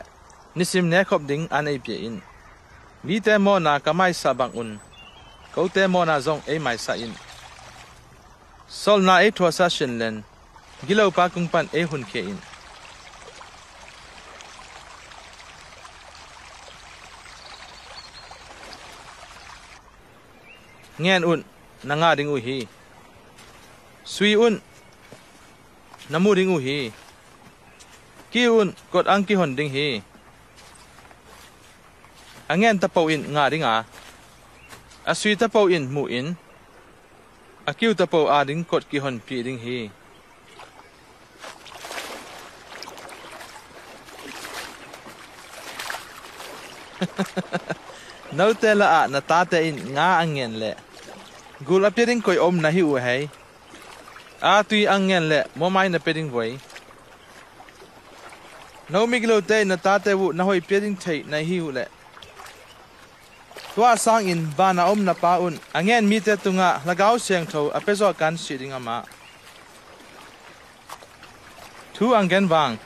Nisim ne khop ding an ai pie in. Mi te mo na kamai sa bang un. Go te mo na zong ai mai sa in. Sol na e thwa sa shin len. Gilo pa kung pan e hun ke in. Ngen un nanga ding uhi sui un namu ding uhi ki un kot ang ki hon ding hi angen tapau in nga ding a asui tapau in mu in akiu tapau a ding kot ki hon pi ding hi nau te la a na ta te in nga angen le gul apering koi om nahi u hai a tui angen le mo mai na peding voi no miglo te na ta te wu na hoi peding thei na hi u le tua sang in bana na pa un angen mi te tunga lagao siang tho apezo kan siding ama thu angen wang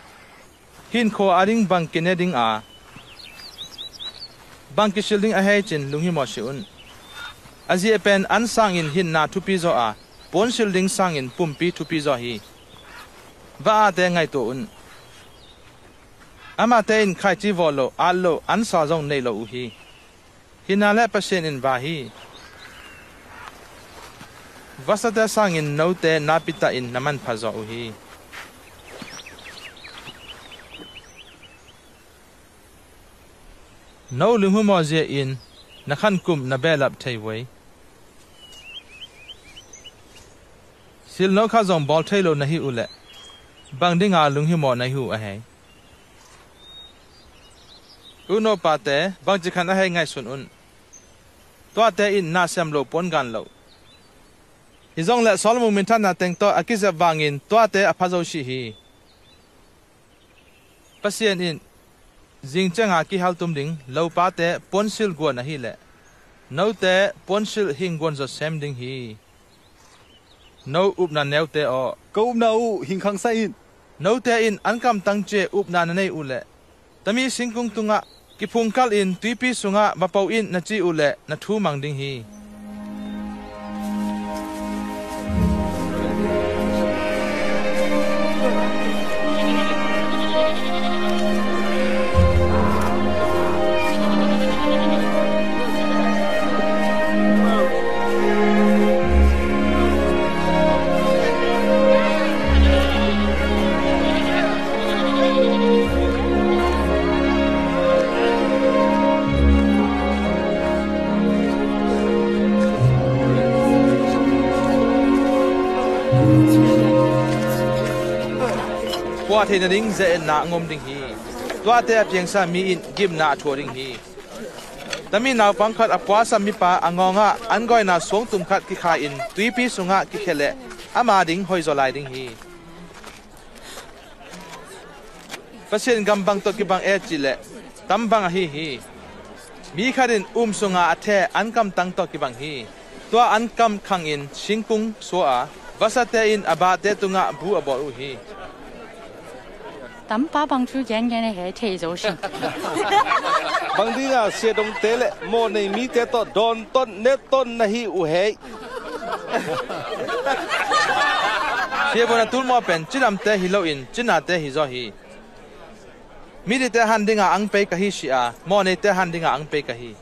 hin kho aring bang kineding a bang ki shielding a hai chin lunghi mo shi un azi pen an sang in hin na thu pi zo a pon shielding sang in pumpi thu pi zo hi va te ngai to un ama te in khai chi volo allo an sa jong nei lo u hi hinale pasien in va hi vasata sang in note napita in naman phazo u hi no lunghu mo je in nakhan kum na belap thei wei sil no kha jong bol thei lo na hi ule bang dinga lunghi mo na hu a hai uno pate bang jikhan a hai ngai sun un to te in na sem lo pon gan lo hizong le solmu min than na teng to akise wangin to te aphazo shi hi pasien in jing changa ki haltum ding lo pa te ponsil go na hi le no te ponsil hing gon zo sem ding hi no up na neu te o ko up na u hing khang sa in no te in an kam tang che up na nei u le tami singkung tunga ki phungkal in tuipi sunga bapau in na chi u le na thu mang ding hi qua thế nên dễ nã ngom ding hi tua te piang sa mi in gim na thua ding hi tami naw pangkhat apwa sa mi pa angonga angoi na song tum khat ki kha in tuipi sunga ki khele ama ding hoi zolai ding hi pasien gambang to ki bang e chile tambang hi hi mi kharin sunga athe ankam tang to ki bang hi tua ankam khang in singkung so a vasate in abate tunga bu abo u hi tấm ba bằng chú giang này hệ thể rồi xin bằng đi à xe đông tế lệ mô này mi tế to đòn tôn nét tôn na hi u hệ xe bona tul mo pen chinam te hi lo in china te hi zo hi mi de te han dinga ang pe ka hi sia mo ne te han dinga ang pe ka hi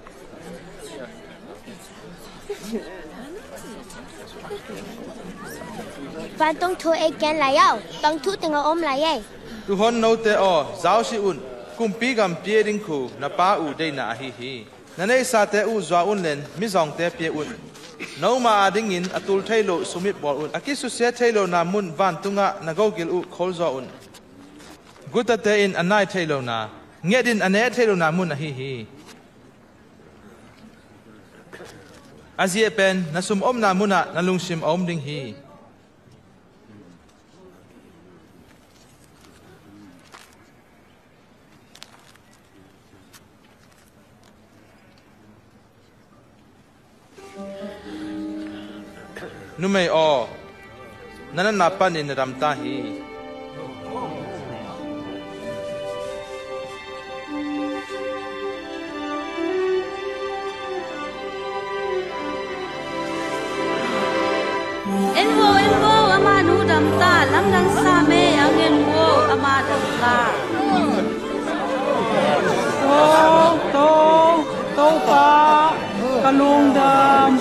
Bạn tông thu e ken lại ao tông thu từng ôm lại ấy tu hon no te o zao si un kumpi gam pie ding khu na pa u de na hi hi na nei sa te u zwa un len mi zong te pie un no ma ding in atul thailo sumit bol un akisu se thailo na mun van tunga na go gil u khol zo un guta te in anai thailo na ngedin ane thailo na mun hi hi azie pen na sum om na muna na lungsim om ding hi numei o nanan napan in ramta hi enwo ama nu ramta lam lang sa me ang enwo ama ramta to pa kalung dam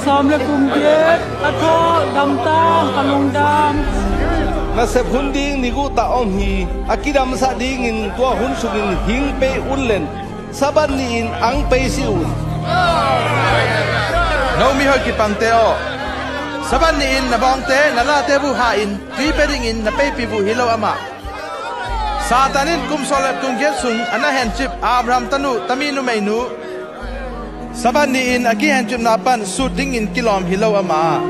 sam le kum ye atho dam ta kalung dam na se hunding ni gu ta om hi akidam sa ding in tua hun sugin hing pe unlen saban ni in ang pe si un no mi hoi ki pang te o saban ni in na bong te na la te bu ha in tri pe ding in na pe pi bu hilo ama satanin kum solat kum get sung ana hen chip abraham tanu taminu meinu saban ni in aki hen chip na pan shooting in kilom hilo ama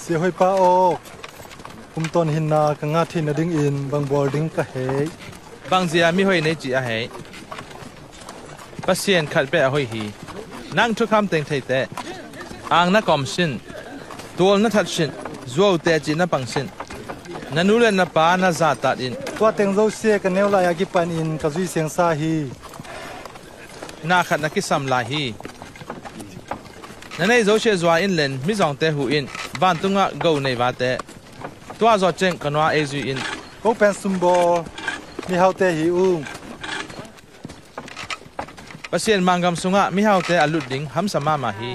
sia hoi pa o ton hin na ka nga thin ading in bang boarding ka he bang zia mi hoi nei chi a he pasien khat be a hoi hi nang thu kham teng thei te ang na kom sin tol na that sin zo te chi na pang sin nanu le na pa na za ta in tua teng zo sia ka neu la ya ki pan in ka zui seng sa hi na khat na ki sam la hi nanei zo she zwa in len mi zong te hu in van tunga go nei wa te tua zo cheng kanwa e zui in ko pen sumbo mi hau te hi pasien mangam sunga mi hau te alut ding ham sama ma hi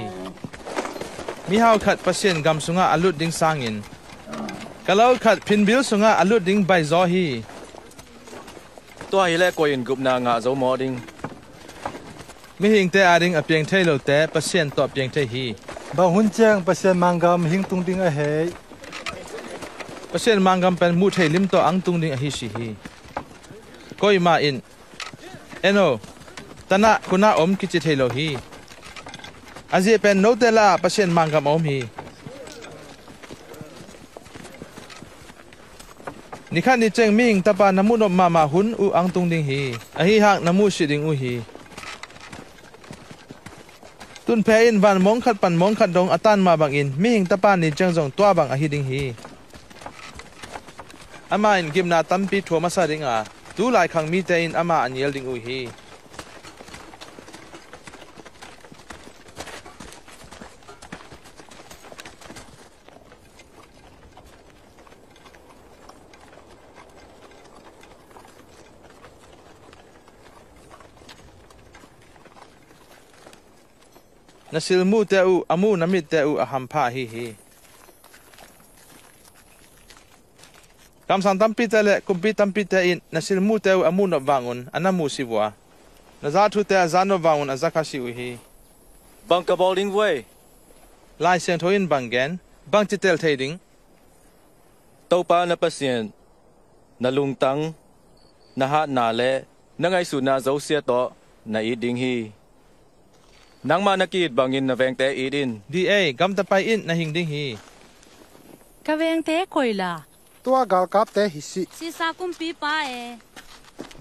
mi hau khat pasien gam sunga alut ding sangin kalau khat phin bil sunga alut ding bai zo hi tua hi le ko in gup na nga zo mo ding mi hing te ading a pieng thei lo te pasien to pieng thei hi ba hun chang pasien mangam hing tung ding a he pasien mangam pen mu thei lim to ang tung ding a hi si hi koi ma in eno tana kuna om ki chi thei lo hi aje pen no te la pasien mangam om hi nikhan ni cheng ming tapa namu no mama hun u ang tung ding hi a hi hak namu si ding u hi tun phe in van mong khat pan mong khat dong atan ma bang in mi hing tapa ni chang jong tua bang a hi ding hi ama in gimna tampi thoma sa ring a tu lai khang mi te in ama anyel ding u hi nasil mu te u amu namit te u aham pha hi hi kam san tampi te le kumpi tampi te in nasil mu te u amu no bangun anamu siwa naza thu te azano bangun azakashi u hi bang ka bowling way lai seng thoin bangen bang chitel thading to pa na pasien na lungtang na ha na le na ngai su na zo sia to na i ding hi nang ma nakit bangin na veng te idin da gam ta pai in na hing ding hi ka veng te koila tua gal kap te hi si sa kumpi pa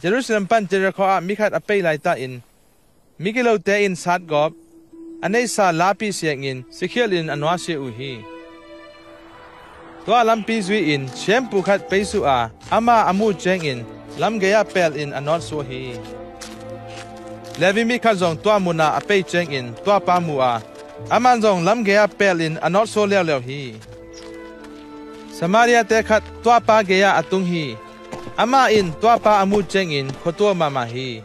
Jerusalem pan Jericho a mikhat apei lai ta in mikilo te in sat gop anei sa lapi siang in sikhel in anwa se u hi tua lampi zui in shampoo khat peisu a ama amu cheng in lam geya pel in anot so hi levi mi kha zong tua muna apei cheng in tua pa mu a aman zong lam geya pel in anot so leo leo hi Samaria te khat tua pa geya atung hi ama in tua pa amu cheng in khoto mama hi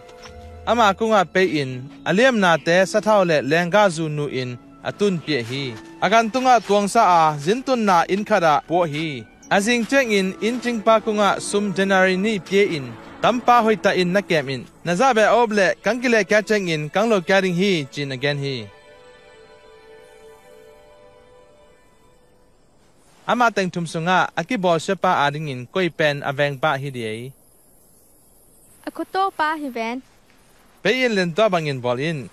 ama kunga pe in aliam na te sathau le lenga zu nu in atun pie hi agan tunga tuangsa a zintun na in khara po hi azing cheng in ching pa kunga sum january ni pie in tampa hoita in na kem in nazabe oble kankile kya cheng in kanglo kyaring hi chin again hi ama teng thum sunga akibol sepa ading in koi pen aveng pa hi dei akuto pa hi ven pe in len to bangin bol in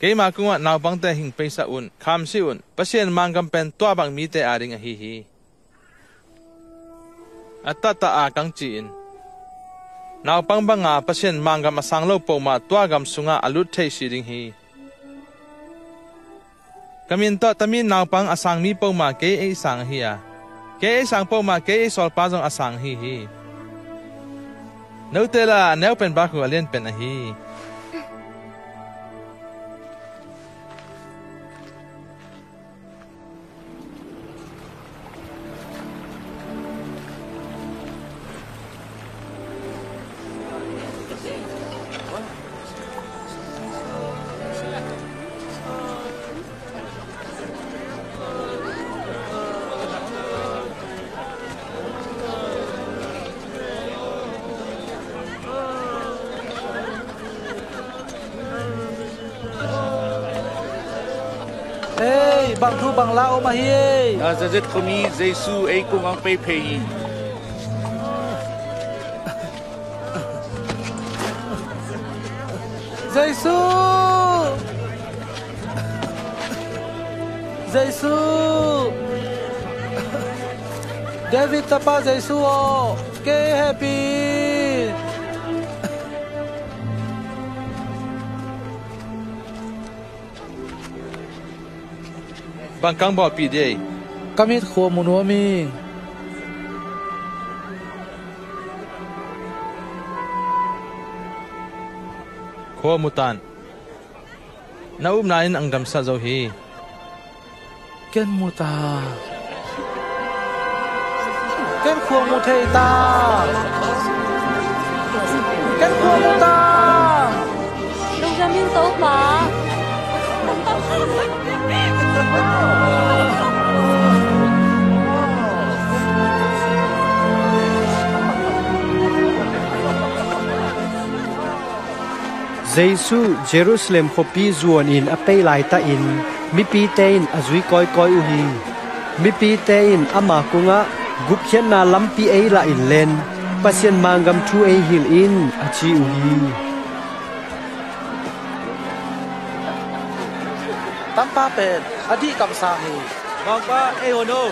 ke ma kunga naw bang te hing peisa un kham si un pasien mangam pen to bang mi te ading a hi hi atata a kang chi in naw pang banga pasien mangam asang lo po ma to gam sunga alut thei si ding hi kamin to tamin naw pang asang mi po ma ke e sang hi a ke e sang po ma ke e sol pa jong asang hi hi no te la neu pen ba khu alien pen a hi bang thu bang lao ma hi na zet khomi jesu ei kung ang pe phei jesu Giêsu David tapa Giêsu o ke happy bang kang bo pi de kamit kho munwa mi kho mutan na nain ang dam sa zo hi ken muta ken kho mu thei ta ken kho mu ta Đông ra miếng tấu bà. Giêsu Jerusalem khopi zuan in apei lai ta in mi pi te in azui koi koi u hi mi pi te in ama kunga gup khian na lampi ei la in len pasien mangam thu ei hil in achi u hi tampa pen adi kam sa hi Vâng ba e hono.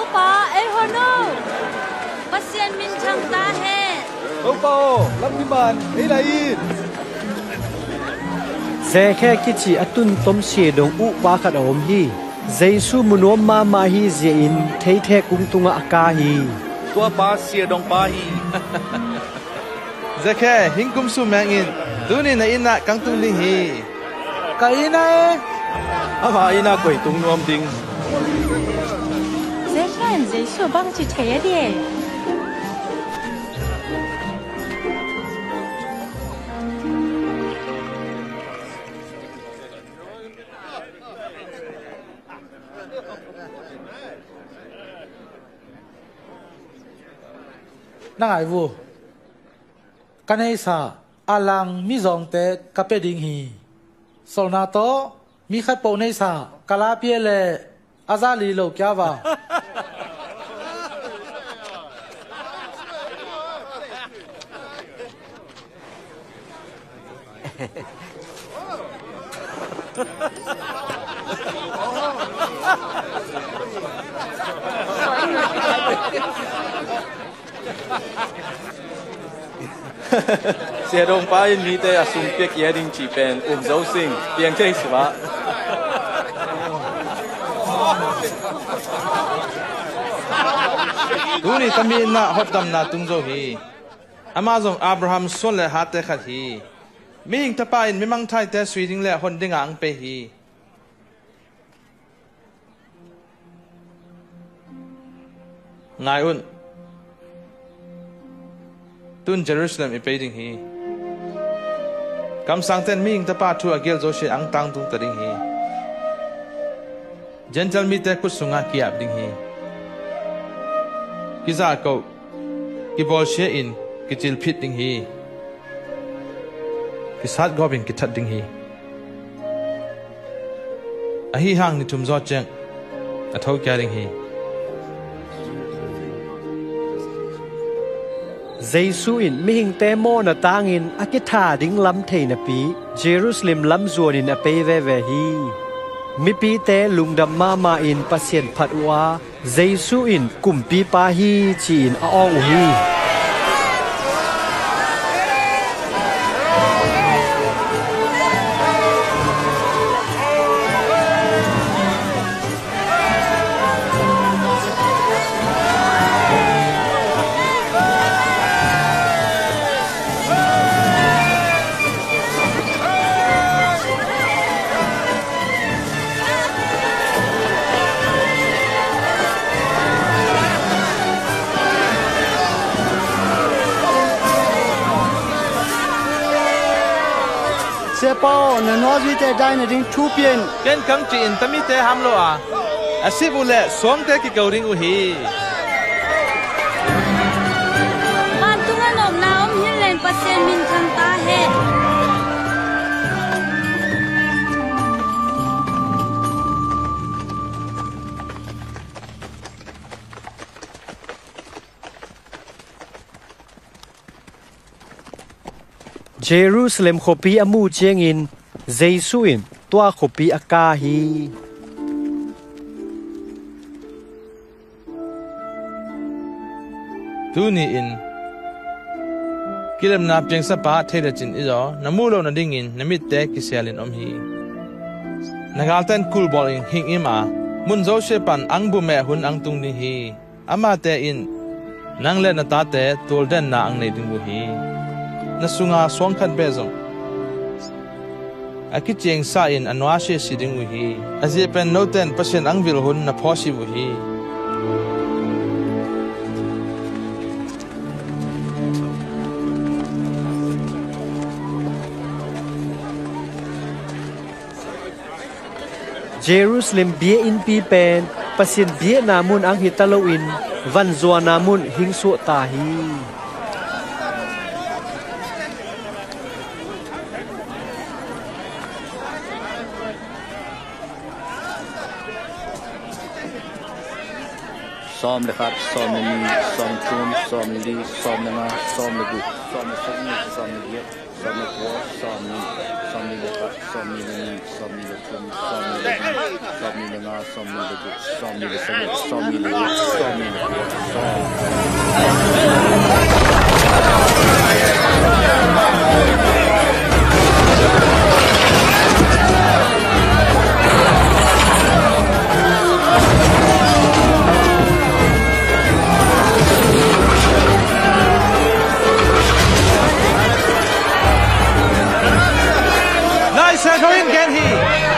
Opa, ấy hono. Pasien min chang ta he. Opa, lam ni man, ei la in. ze khe kichi atun tom se dong u pa khat om hi Giêsu munom ma hi ze in thei the kung tunga aka hi tua pa sia dong pa hi Zakhe hingkum su mangin tuni na ina kang tung ding hi kaina ama ina koi tung nom ding Dễ khen dễ sửa băng chỉ thế đi. nang ai vu kanei sa alang mi zong te kape ding hi solna to mi khat po nei sa kala pie le azali lo kya wa xe đông pa in mi te asum pe kia ding chi pen dấu sing piang chei swa tuni kami na hotam na tung zo hi amazon abraham sol le hat te khat hi mi hing tapa in mi mang thai te sui ding le hon ding ang pe hi ngai un tun Jerusalem i pe ding hi kam sang ten mi hing tapa thu agel zo she ang tang tung ta ding hi gentle mi te kusunga kiap ding hi kiza ko ki bol she in ki til phit ding hi ki sat gobin ki that ding hi a hi hang ni tum zo cheng a thau kya ding hi Giêsu in mi hing te mo na tangin akitha ding lam thei na pi Jerusalem lam zuan in apei ve hi mi pi te lungdam ma in pasien phat wa Giêsu in kumpi pa hi chi in a ong hi Sepo na nozi te dai na ding thu pian ken kang chi in tami te ham lo a asibu le som te ki gauring u hi Man tunga nom na om hin len pasien min chang ta he. Jerusalem khopi amu chengin Jesuin tua khopi aka hi tu ni in kilam na peng sa pa thela chin izo namulo na dingin namit te kiselin hi nagalten kul boling hing ima mun zo shepan ang bu me hun ang tung ding hi ama te in nang le na ta te tol den na ang nei ding bu hi na sunga song khat bezong aki cheng sa in anwa she siding bu hi azie pen no ten pasien ang vil hun na phosi bu hi Jerusalem bia in pi pen pasin bia namun ang hitaloin van zua namun hingsu tahi som le khat som ni som chum som li som na som le gu som ni som ni som ni ko som ni le khat som ni som ni le chum som ni le som ni na som ni le gu som ni le som ni le som ni le Sa kawin gen hi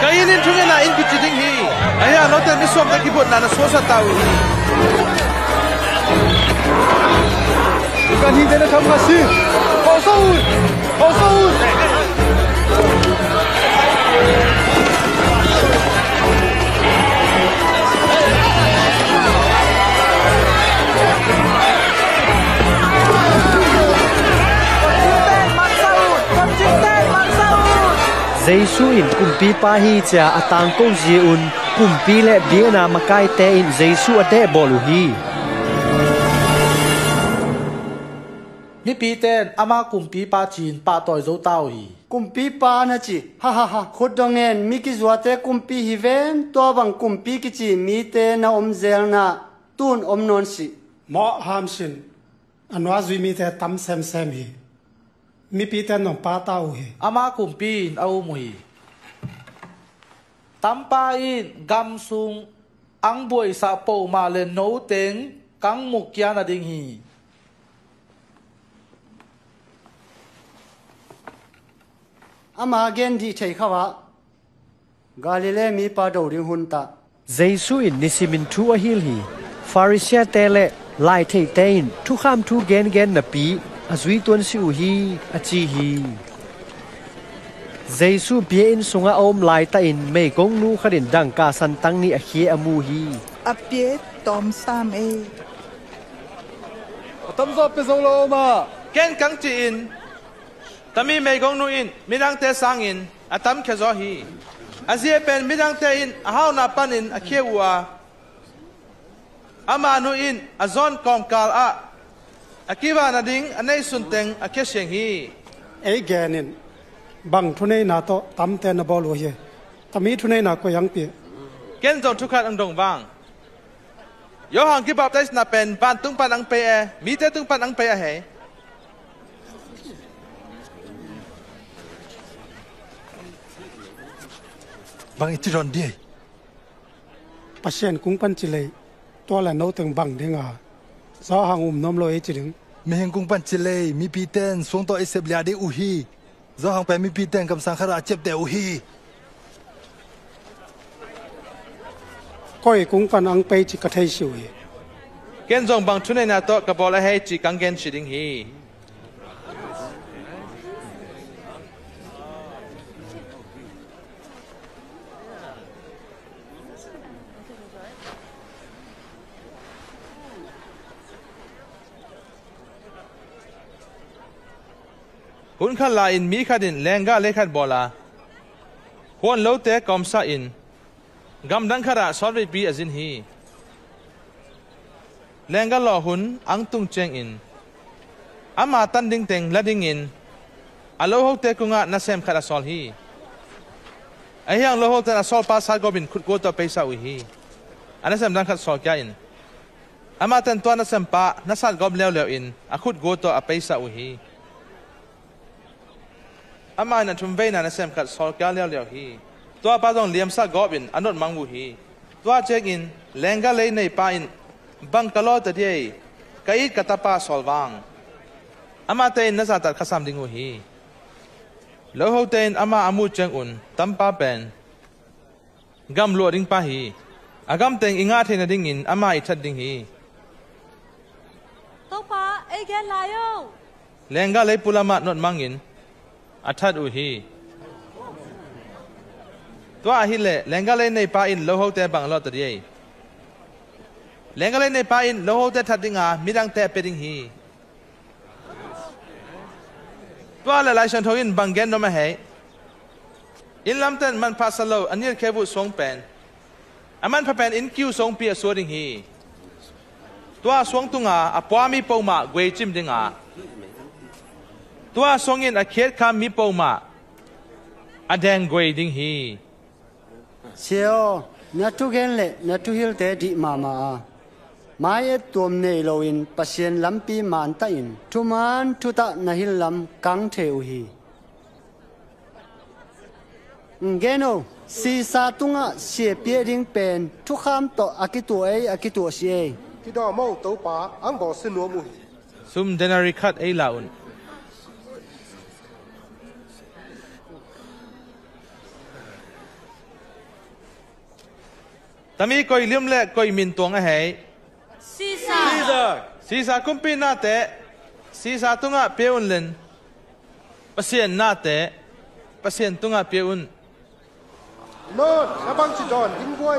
kainin thungin na in bichiting hi aya no ten mi som ta kibot na so sa tau hi kan hi de na tham ma si ho so Jesu in kumpi pa hi cha atang ko jeun kumpi le biena makai te in Jesu ate bolu hi mi pi ten ama kumpi pa chin pa toy zo tao hi kumpi pa na chi ha khodongen mi ki zuate kumpi hi ven to bang kumpi ki chi mi te na zel na tun non si mo ham sin anwa zui mi te tam sem hi mi pi ten nong pa tao hi ama kumpi au mui tampa in gam sung ang boy sa po ma le no teng kang mukya na ding hi ama gen di thei khawa galile mi pa do ring hun ta Jesu in nisimin thu a hil hi Pharisee tele lai thei tein thu kham thu gen na pi azui tuan si u hi achi hi Jesu bia in sunga om lai ta in mei gong nu kharin dang ka san tang ni a khie amu hi apie tom sam e tam zo pe zo lo ma ken kang chi in tami mei gong nu in midang te sang in atam khe zo hi azie pen midang te in hau na pan in a khie wa ama nu in azon kong kal a akiwa na ding anei sunteng akhe seng hi ei genin bang thunei na to tam te na bol ho ye tami thunei na ko yang pi ken zong thukhat ang dong bang yo hang ki baptize na pen ban tung pan ang pe e mi te tung pan ang pe a he bang itiron die pasien kung pan chilei to la no teng bang dinga sa hang nom lo e chiding mi heng kung pan chilei mi pi ten song to iseblia de u hi zo hang pe mi pi ten kam sang khara chep de u hi koi kung pan ang pe chi ka thai siu hi ken zong bang thunei na to ka bola he chi kang gen shiding hi hun khan la in mi khadin lenga lekhat bola hon lo te kom sa in gam dang khara sorry pi azin hi lenga lo hun ang tung cheng in ama tan ding teng lading in alo ho te kunga na sem khara sol hi ai hang lo ho te na sol pa sa gobin khut go to paisa wi hi ana sem dan khat sol kya in ama tan to na sem pa na sat gob leo leo in a khut go to a paisa wi hi ama na thum ve na sem khat sol kya leo leo hi to pa dong liam sa gobin anot mang wu hi to check in lenga le nei pa in bang kalo ta dei kai katapa solwang ama te na sa tat khasam dingu hi lo ho ten ama amu chang un tampa pen gam lo ding pa hi agam teng inga thena ding in ama I that ding hi to pa ai gen la yo lenga le pulama not mangin athat u hi to a hi le lenga le nei pa in lo ho te bang lo ta dei lenga le nei pa in lo ho te that ding a midang te pe ding hiตัวละลายฉันทวินบังเกนโนมาให้อินลำเต้นมันพาสโลอันนี้แค่บุษงเป็นอันมันพาเป็นอินคิวสงเปียสวดิงฮีตัวสวงตุงอาปวามีปูมาเวจิมดิงอาตัวสวงอินอาเคสคามีปูมาอแดงเวดิงฮีเชียวนัทุเกนเล่นัทุฮิลเตดิมามาเอตัวเนโลอินปัสเซียนลำปีมันตาอินทุมันทุตะนาฮิลลำกังเทอุฮีเกโนซีซาตุงะเสียเปียดิงเป็นทุกคำต่ออากิตัวอากิตัวเสียที่ดอมองตัวป่าอังบอกสนุมุซุมเดนาริคัดลาอุนตามีกอยเลี้ยมเละกอยมินตัวงะให้ซีซาคุมปีนาเตซีซาตุงะเปียอุนเลนปัสเซียนนาเตปัสเซียนตุงะเปียอุนโน่นนับังจิดอนหิงวย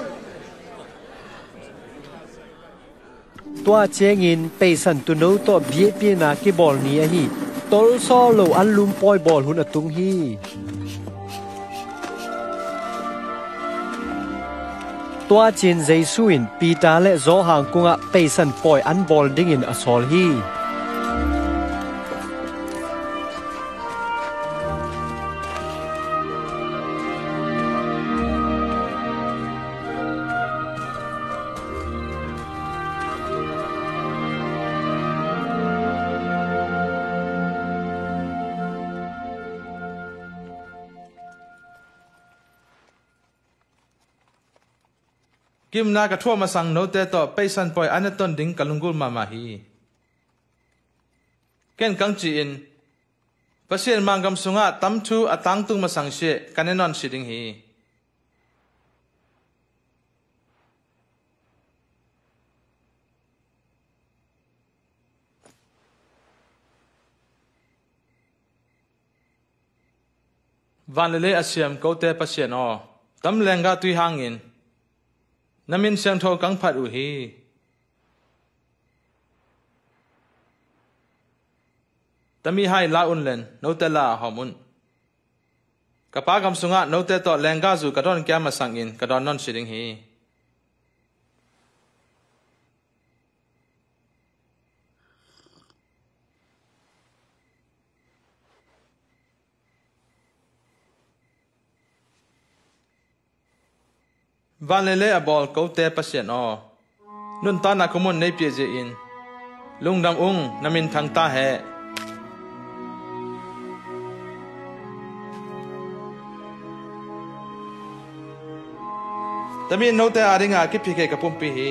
ตัวเจงินไปสันตุโนตัวเบียเปียนากีบอลนี้ฮีตอลซอโลอันลุมปอยบอลหุ่นตุงฮีตัวจินเจสุอินปีตาและโซหางกุงะไปสันปอยอันบอลดิ้งอินอสอลฮีกิมนากระทั่วมาสั่งโนเตต่อไปสันปอยอันต้นดิ้งกัลุงกุลมาฮีเก่นกังจีอินประเสียนมังกำสุงะตั้มทูอตังตุงมาสั่งเชกันแน่นอนสิดิ้งฮีวันเลอาเซียมเขาเตประเสียนอตั้มแรงกาตุยหางอินน้ำมินเสียงโทกังพัดอุฮีแต่มีให้ลาอุนเลนโนเตลาหอมุนกับปากำสุงะโนเตต่อแรงกาจูกระดอนแก้มาสั่งอินกระดอนนอนสิดิงฮีวันเล่อบอลเขาเตะปัสเซียนอนุนตานักมุนในเปียเจอินลุงดำองน้ำมินทางตาแห่แต่มีโนเตอาริงาคิดพิเกกับปุ่มปีฮี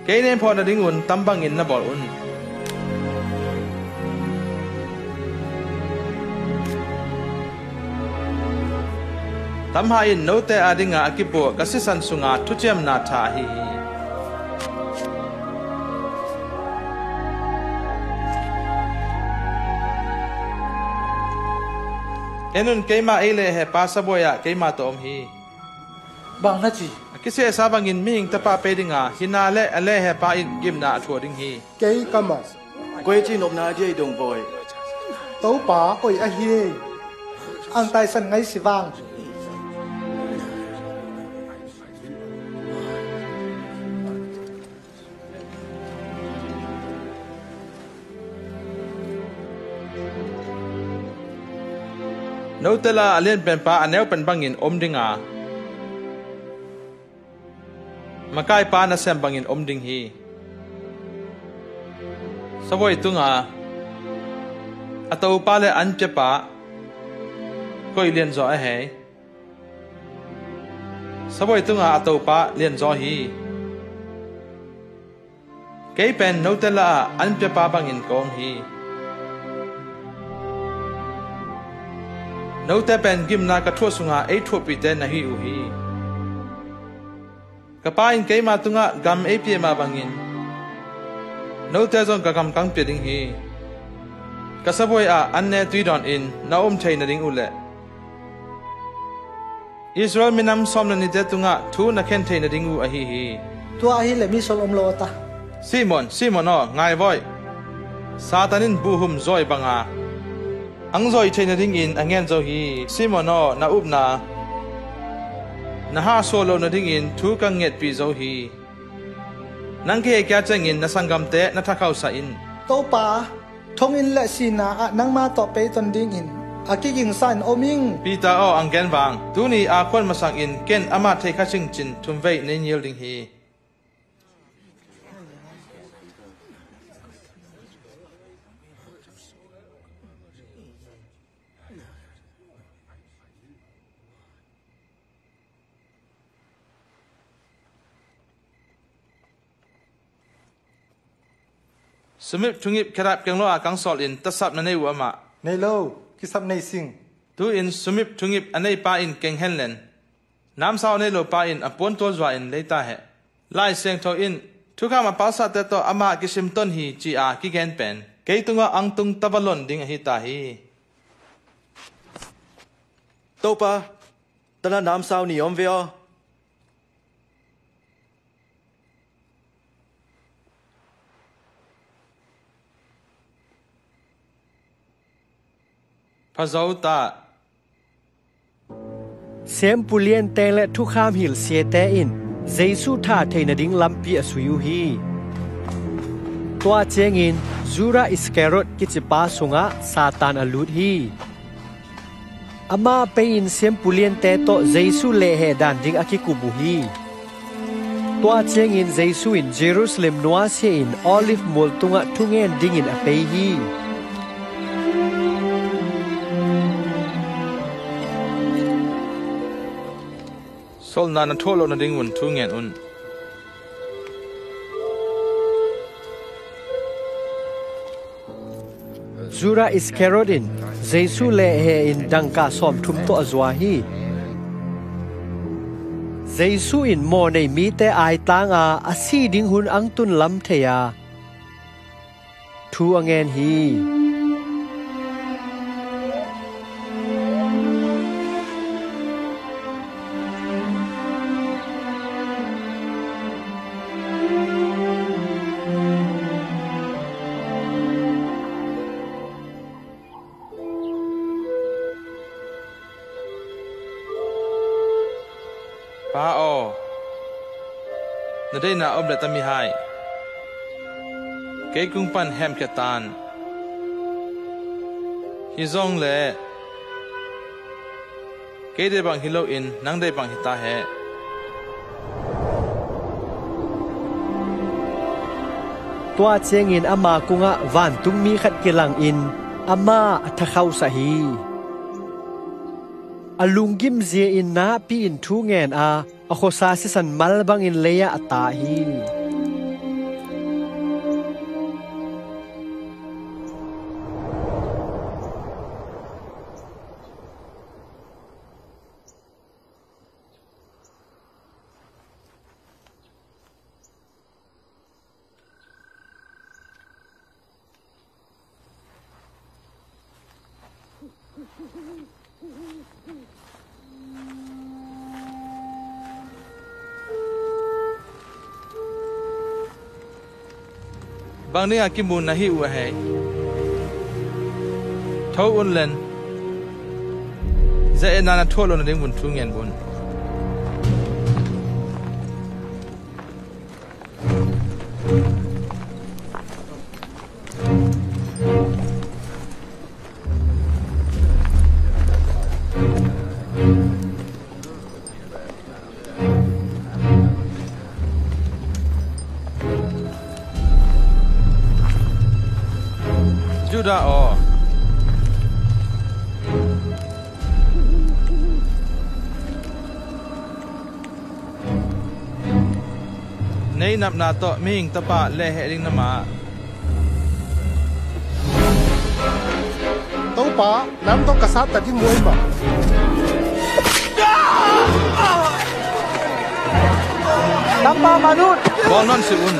เกย์เนมพอนาดิงอุนตั้มบังอินนบอลอุนทำให้โนเตอาดิงากิบัวกัสิสันสุงาทุเจียมนาทาฮีเอ็นุนเกย์มาเอเล่เฮปาสบอยะเกย์มาตัวอมฮีบางนาจีกิเสซาบังอินมิงตะปาเปดิงาฮินาเล่เล่เฮปาอินกิมนาทัวดิงฮีเกย์กัมมัสกวยจีนบนาเจดงบอยตัวป่าโอยอะฮีอังไตสันไงสิวัง no tela alien pen pa aneu pen bangin dinga makai pa na sem bangin ding hi saboi tunga atau pale anche pa koi lien zo a he saboi tunga atau pa lien zo hi kei pen no tela anche pa bangin kong hi no te pen gim na ka thua sunga ei thu pi te na hi u hi ka pa in kei ma tunga gam ei pie ma bangin no te zon ka gam kang pe ding hi ka saboi a anne tui don in na thei na ding ule Israel minam somna ni te tunga thu na khen thei na ding u a hi hi tua hi le mi sol lo ta Simon o ngai voi Satanin buhum zoi banga ang zoi thei na ding in angen zo hi Simon o na upna na ha solo na ding in thu ka nget pi zo hi nang ke kya changin na sangam te na thakau sa in to pa thong in le sina a nang ma to pe ton ding in akiging san oming Peter o anggen wang tu ni a khon masang in ken ama thei kha ching chin thum vei nei nyil ding hi Sumip tungip kerap kenglo akang sol in tasap na nei wama nei lo kisap nei sing tu in sumip tungip anei pa in keng henlen nam sao nei lo pa in apon to zwa in leita he lai seng tho in thu kha ma pasa te to ama kisim ton hi chi a ki gen pen kei tunga ang tung tabalon ding hi ta hi topa tana nam sao ni om veo Pazauta Sem pulien teng le thu kham hil se te in Jesu tha theina ding lampi asuyu hi Tua chengin Zura Iscariot kichipa sunga Satan alut hi Ama pein sem pulien te to Jesu le he dan ding akikubu hi Tua chengin Jesu in Jerusalem noa se in olive mol tunga thungen ding in apei hi Sol na na tholo na ding un thu ngen un Zura Iscariot in Jesu le he in dangka som thum to azwa hi Jesu in mo nei mi te ai tanga asi ding hun ang tun lam theya thu angen hi Pa o na dei na om le tami hai ke kung pan hem ke tan hi zong le ke de bang hilo in nang de bang hita he Tua chengin ama kunga van tung mi khat kilang in ama athakhau sa hi Alunggim zia in na pi in thu ngen a akhosa si san malbang in leya ata hi bang ni akimun na hi u hai thau un len ze na na tholo na ding bun thu ngen bun Judah o Nei nap na to ming tapa le he ring nama Tau pa nam to kasat ta di muai ma Tampa manut Bong non si un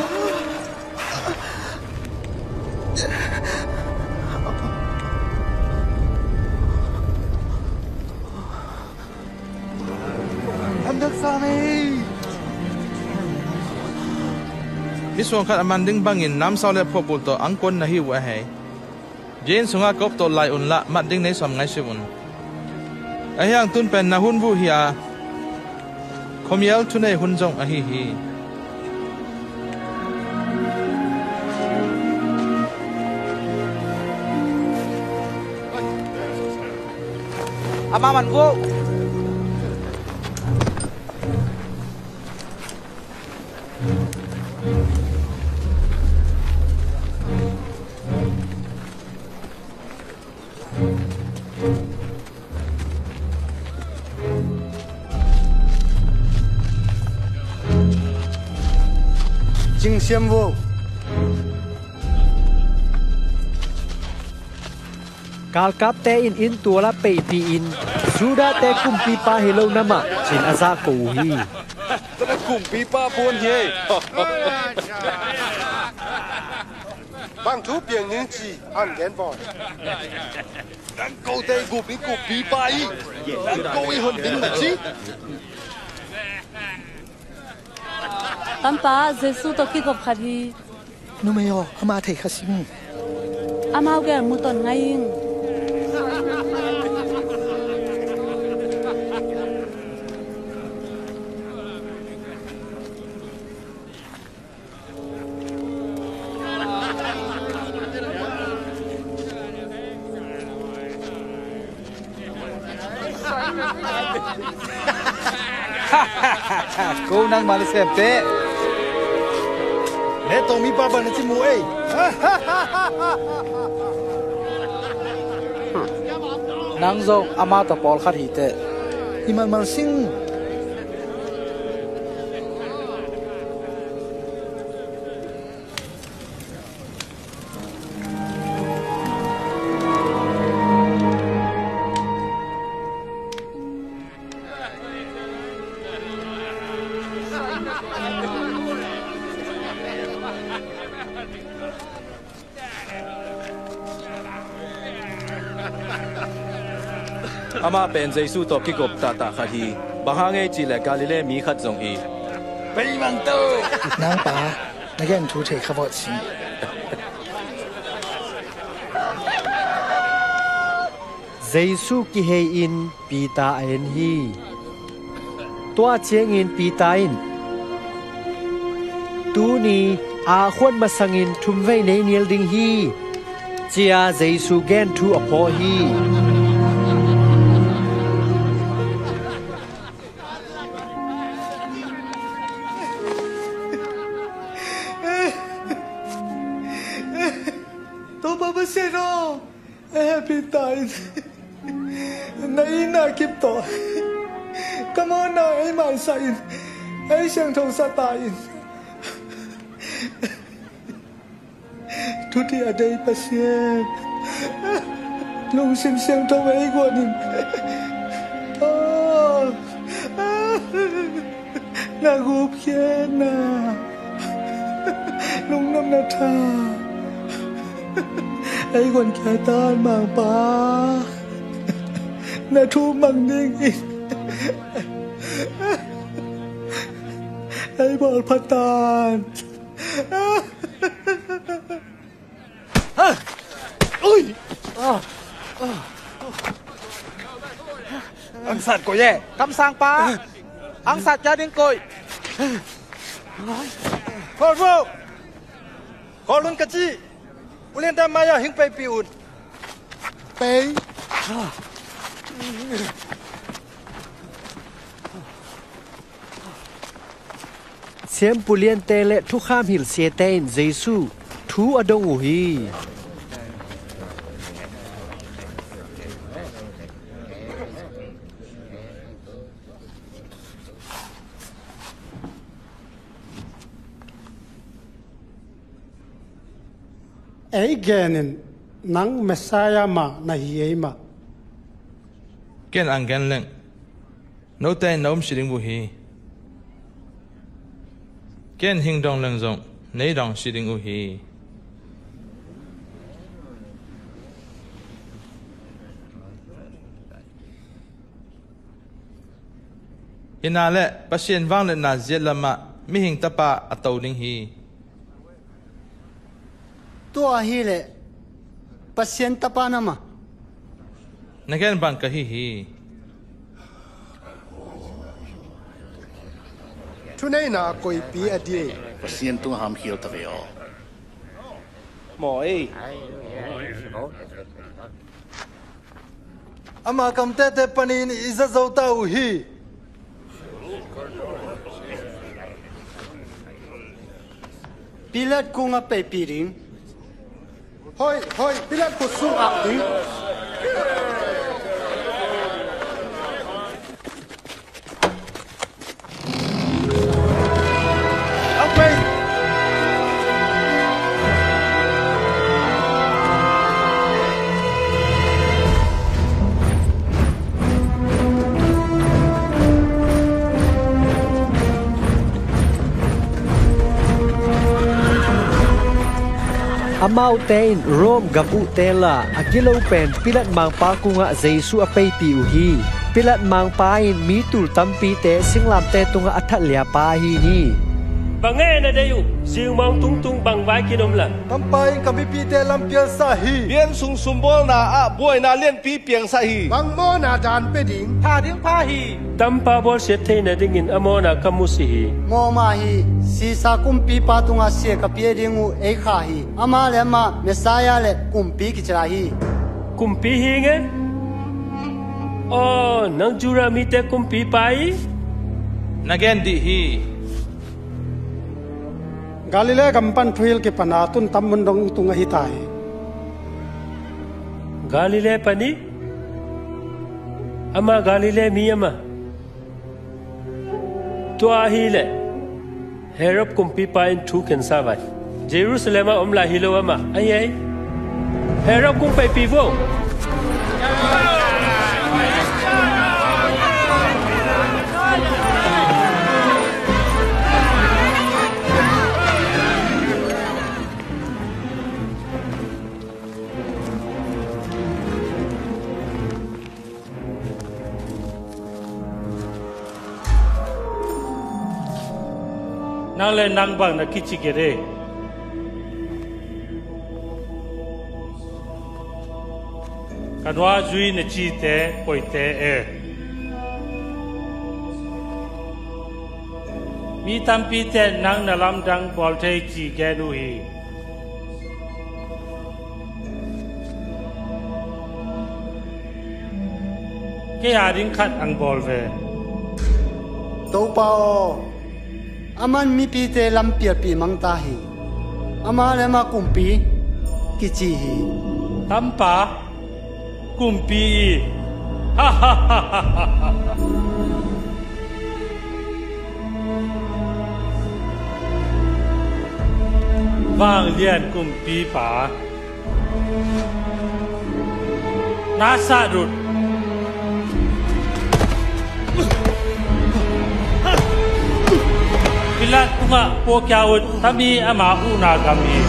Andak sami Miswong khat amanding bangin nam saw le phopul to angkon na hi wa he Jin sunga kop to lai un la mat ding nei som ngai siun a hyang tun pen na hun bu hia khomial thu nei hun jong a hi hi ama man vô Jing xiêm vô Kal kap te in tua la pe pi in Juda te kumpi pa hello nama chin aza ko hi Tana kumpi pa buôn hi Bang thu biển những chi ăn đen bò Đang câu tê kumpi pa yi Đang câu yi hơn tính mà chi Tampa Jesu to ki gop khadi Numayo ama thei khasim amau ge mu ton ngai Cô năng mà xem thế Nè tông mi pa ba na chi mu ei Nang zong ama to Paul khat hi te Iman mal sing Ama pen Jesu to kikop tata khahi bahangei chile Galilee mi khat jong hi Bai mang to Nang pa na gen thu thei khavot si Jesu ki he in pita en hi Tua chieng in pita in Tu ni a khon masangin thum vei nei niel ding hi Chia Jesu gen thu apo hi To pa ba se no happy time Nai na kip to Come on na ai mai sai ai sang thong sa ta in Thu thi ở đây pasien Lung sim sim thong ai của nin Na gup khen na Lung nam na tha Ai còn kẻ tan màng ba Na thu măng ninh in Ai bỏ phát tàn Ui Ang sat ko ye Cam sang pa Ang sat gia đình cội Khol vô Khol luôn cả chi Ulen ta maya hing pe pi un Pe Siam pulian te le thu kham hil se te in Jesu thu adong hi genin nang Messiah ma na hi ma ken angen leng no te nom shiding bu hi ken hing dong leng zong nei dong shiding u hi ina le pasien wang le na zet lama mi hing tapa atau ding hi tua hi le pasien tapa nama nagen ban ka hi Tunay na koi pi adi pasien tung ham hiel ta veo mo ei ama kam te panin iza zauta u hi pilat kunga pe piring hoi pilat ko sung ak ding Amau tein Rom gabu tela agilo pen pilat mang pa kunga Jesu apei pi uhi pilat mang pain mi tul tampi te singlam te tunga athalia pa hi ni bange na dayu siu mang tung bang vai kinom la tampai kami pi te lampial sa hi bien sung sumbol na a boy na lien pi piang sa hi bang mo na dan pe ding pa hi tampa bol se the na dingin amona kamusi hi mo ma hi si sa kumpi pa tunga se ka pie dingu e kha hi ama le ma Messiah le kumpi ki chra hi kumpi hi nge oh nang jura mi te kumpi pai nagen di hi Galilea gampan thuil ke panatun tamundong tunga hitai Galilea pani ama Galilea mi ama tua hi le Herop kumpi pa in thu ken savai Jerusalem omla hilo ama ai Herop kumpai pivo nang le nang bang na kichi gere kanwa zui na chi te poi te mi tam pi te nang na lam dang bol te chi ge nu hi ke aring khat ang bol ve to pao aman mi pi te lampia pi mang ta hi ama le ma kumpi ki chi hi tampa kumpi ha ha ha ha vang lian kumpi pa nasa rut Pilat kunga po kyawut tami ama una kami.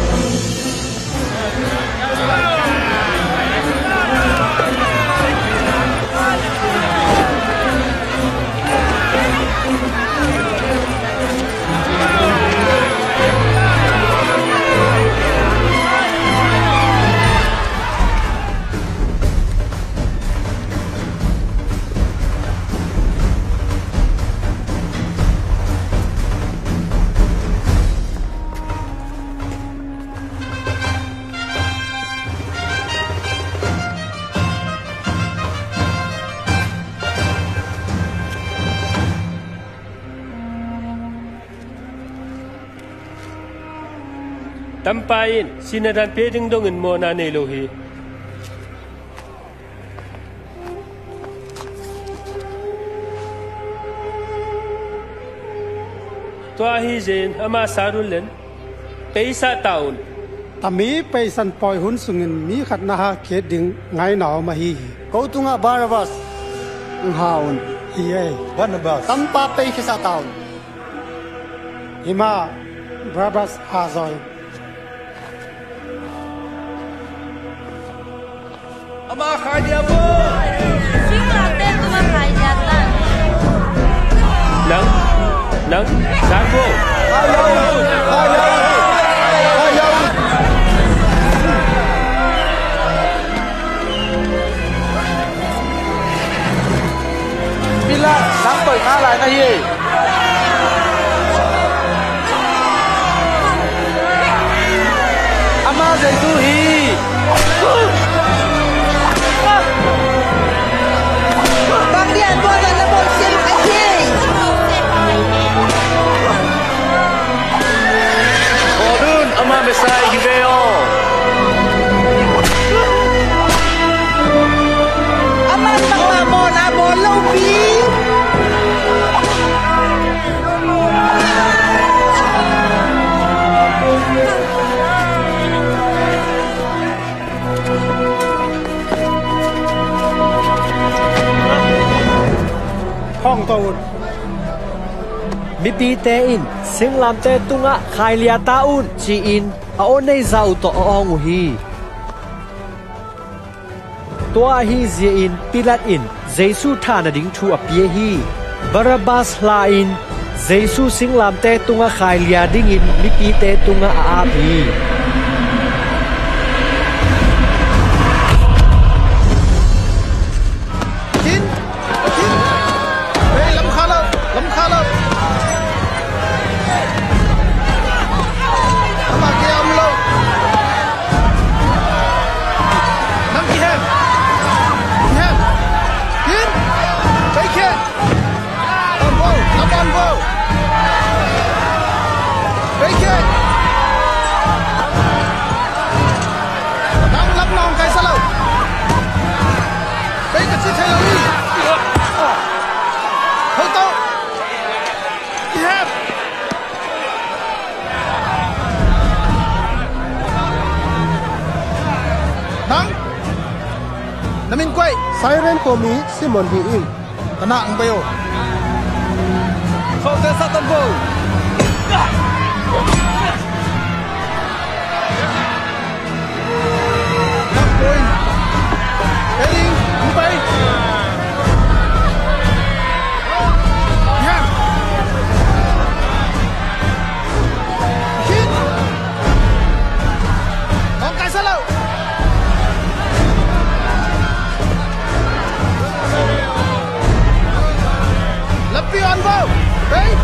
Tampain sinadan peding dongin mo na niluhi. Tua hizin ama sarulen, peisa taon, ตามีไปสันปอยหุ่นสุงินมีขัดนาฮาเขตดิงไงหนาวมาฮีกูตุงะบาราบัสฮาวน์เฮ้ยบาราบัสตัมปาไปคิสาตาวฮิมาบาราบัสฮาซอยอามาขายเดียบซิงลาเต้ตัวขายยาตันนังซานโบบิลล่านังเปิดหน้าลายนะเย่อามาเจซูฮีบางเดียนบอลนะบอลเสียมไอ้เย่โอดุนอามาเมสายฮิเวโออามาตังมาโมนาบอลลูบีห้องตูนมิปีเตอินสิงลามเตตุงะขายเลียตาอุนจีอินอาโอเนซาอุตอองฮีตัวฮีเซียอินปิลัดอินเจซูทานาดิงทูอเปียฮีบาราบัสลาอินเจซูสิงลามเตตุงะขายเลียดิงอินมิปีเตตุงะอาบีไซเรนโคมีซิมอนฮีอิงตนะอังเบลเข้าเตะสัตว์โบนักบอลเฮลิงมึงไปยังคิดน้องไก่ซะแล้วLepian bau, baik.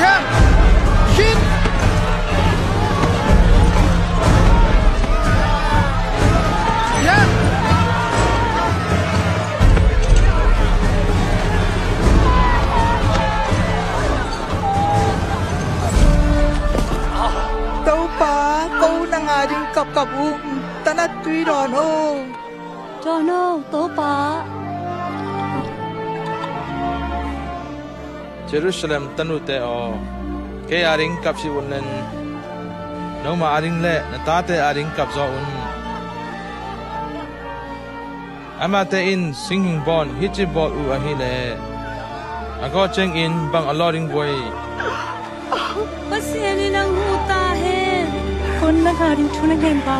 Ya, shin. Ya.กับอุ้มตนัดตุยดอนโอจอนโอโตปาเยรูซาเล็มตันุเตอเกยอาริงกับชิวันเลนน้องมาอาริงเล่นตาเตอาริงกับจออุนอามาเตอินสิงหิงบอลฮิจิบอลอูอาฮิเล่อากอเจงอินบังอลอริงบวยปัสเซนีนังหูตาเฮคนนักอาริงทุนเกมเปล่า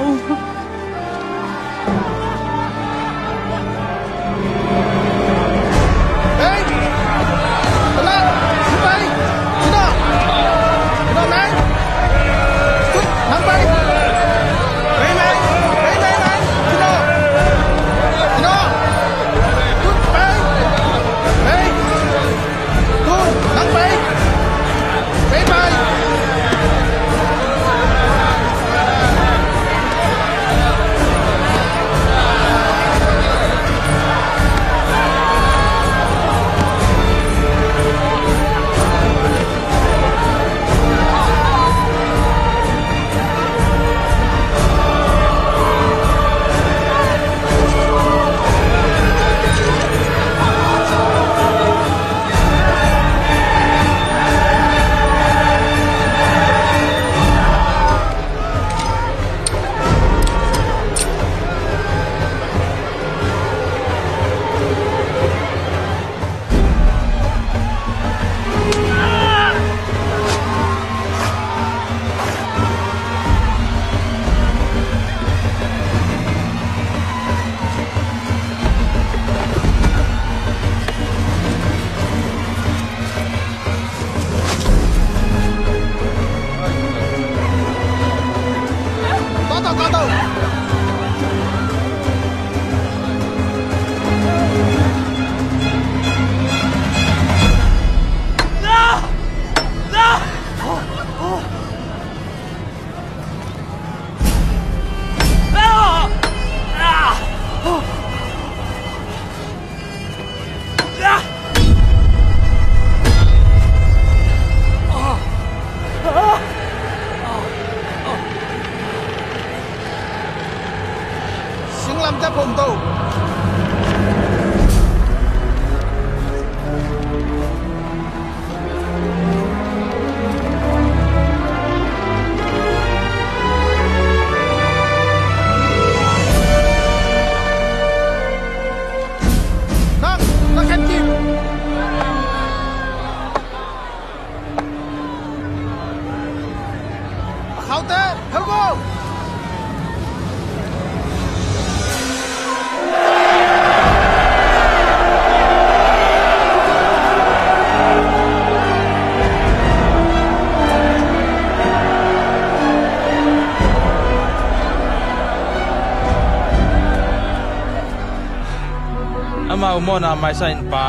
ama umona mai sa in pa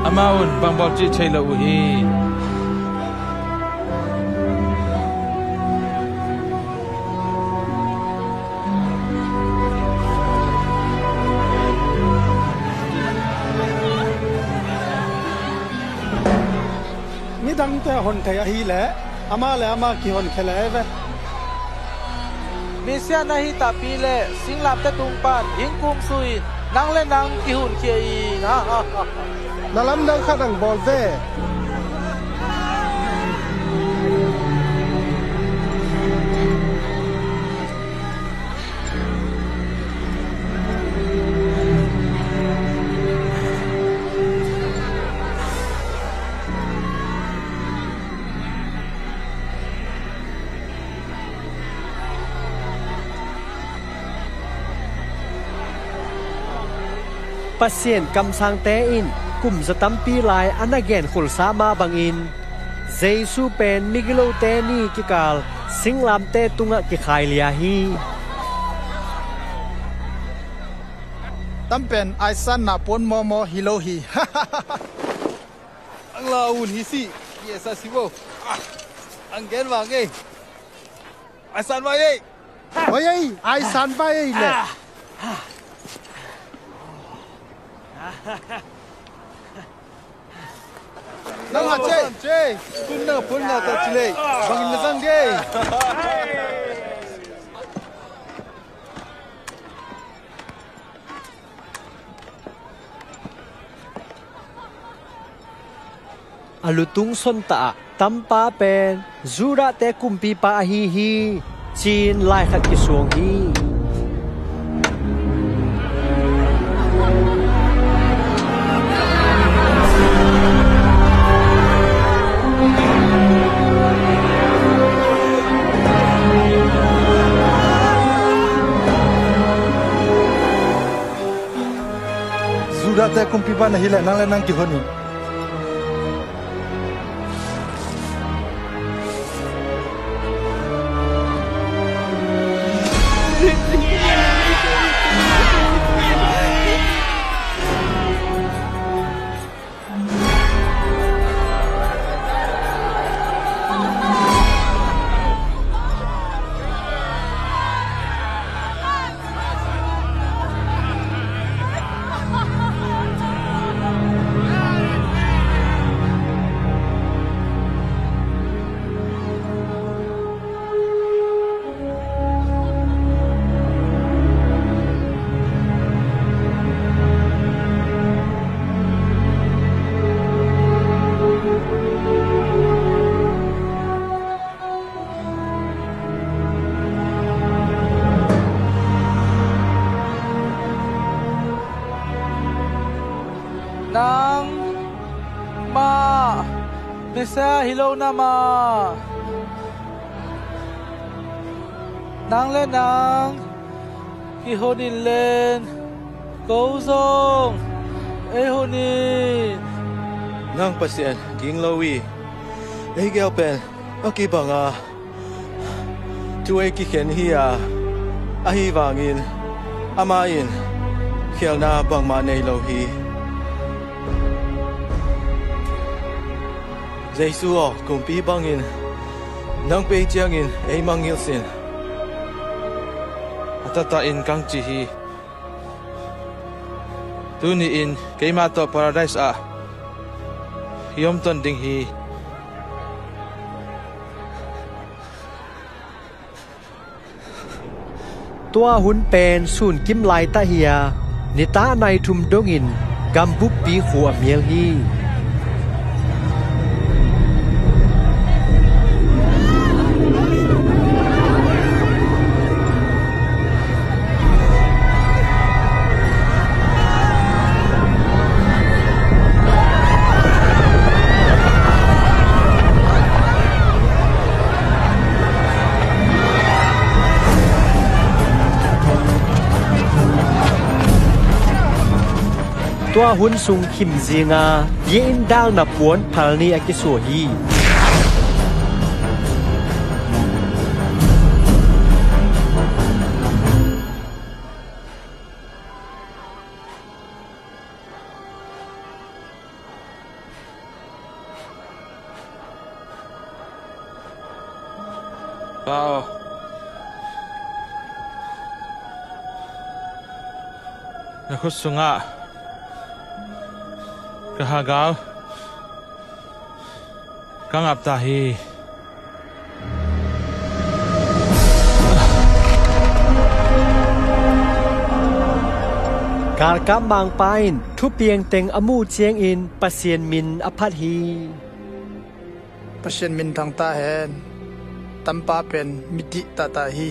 ama un bang bok chi chei lo hi mi dang te hon thaya hi le ama ki hon khela eve Misia nahi tapi le singlam te tumpan hingkum suin nang le nang ki hun khia I na nalam dang khadang bol ve pasien kam sang te in kum zatam pi lai an again khul sa ma bang in Jesu pen miglo te ni ki kal singlam te tunga ki khai lia hi tampen ai san na pon mo hilo hi ang laun hi si yesa sibo ang gen wa nge ai san wa ye oi ai san ba ye le nang ha che pun na ta chile bang na sang ge alutung son ta tampa pen zura te kumpi pa hi chin lai khat ki suang hi Te kumpi pa na hila nang le nang ki honi Misa hilo na ma nang le nang ki honin len go zong e honin nang pasien king lowi e gel pen aki banga tu e ki khen hi a hi wangin ama in khial na bang ma nei lo hi Jesu kumpi bangin nang pe chiangin ei mangil sin atata in kang chi hi tuni in keima to paradise yom ton ding hi tua hun pen sun kim lai ta hia nita nai thum dongin gambup pi khu amiel hi tua hun sung kim zinga ye in dal na puan phalni akiso hi Kao na khut sunga kahagaw kangap tahiการกำบางปายทุเปียงเต็งอมูเจียงอินปะเซียนมินอภัทฮีปะเชียนมินทางตาเห็นตัมปาเป็นมิติตาตาฮี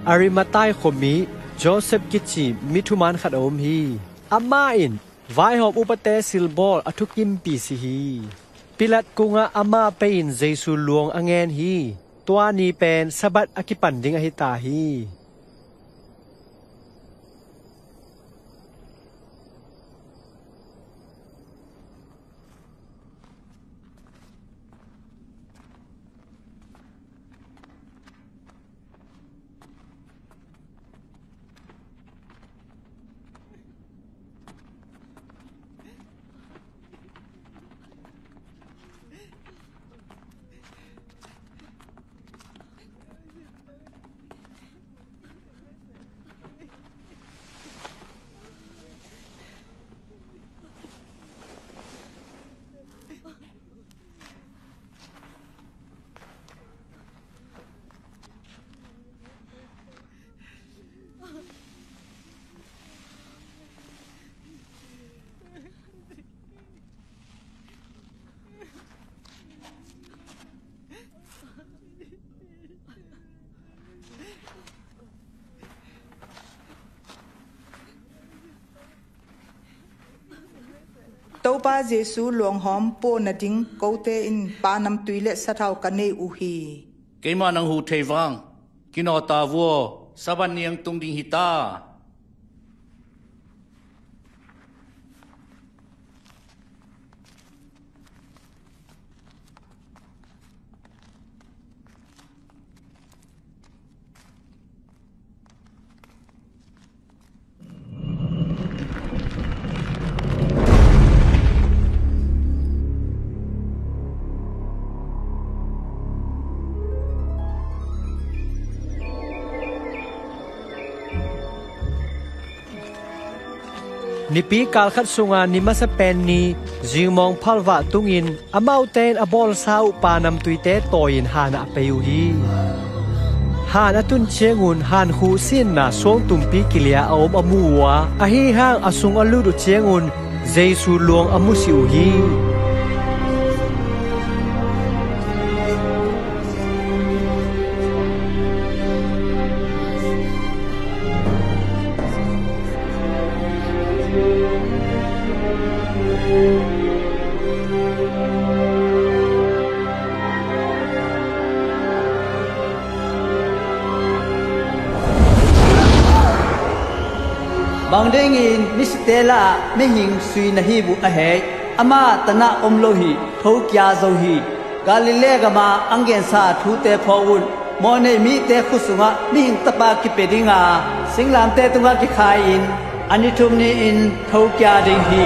อาริมาไตขมีโจเซฟกิจิมิทุมันขัดอมฮีอามาอินไวหอบอุปเตซิลบอลอทุกิมปีสิฮีปิลัดกุงอามาเปอินเจสุลวงอเงนฮีตัวนี้เป็นสบัดอกิปันดิงอหิตาฮีTâu ba Giêsu luồng hóm po na ding câu te in ba năm tùy lệ sát hào cả nê u hi. Cái mà năng hụ thầy vang, cái nọ ta vua, sa ban niang tung ding hita. Nipi kalkhat sunga ni masa pen ni jingmong phalwa tungin amauten abol sau panam tuite toin hana apeu hi han atun chengun han khu sin na song tumpi kilia om amuwa ahi hang asung aludu chengun Jesu luang amusiu hi Bang dengin mistela mehing sui na hi bu a he ama tana omlo hi tho kya zo hi galile gama angen sa thu te phawun mo nei mi te khusunga mihing tapa ki pedinga singlam te tunga ki khain anitum ni in tho kya ding hi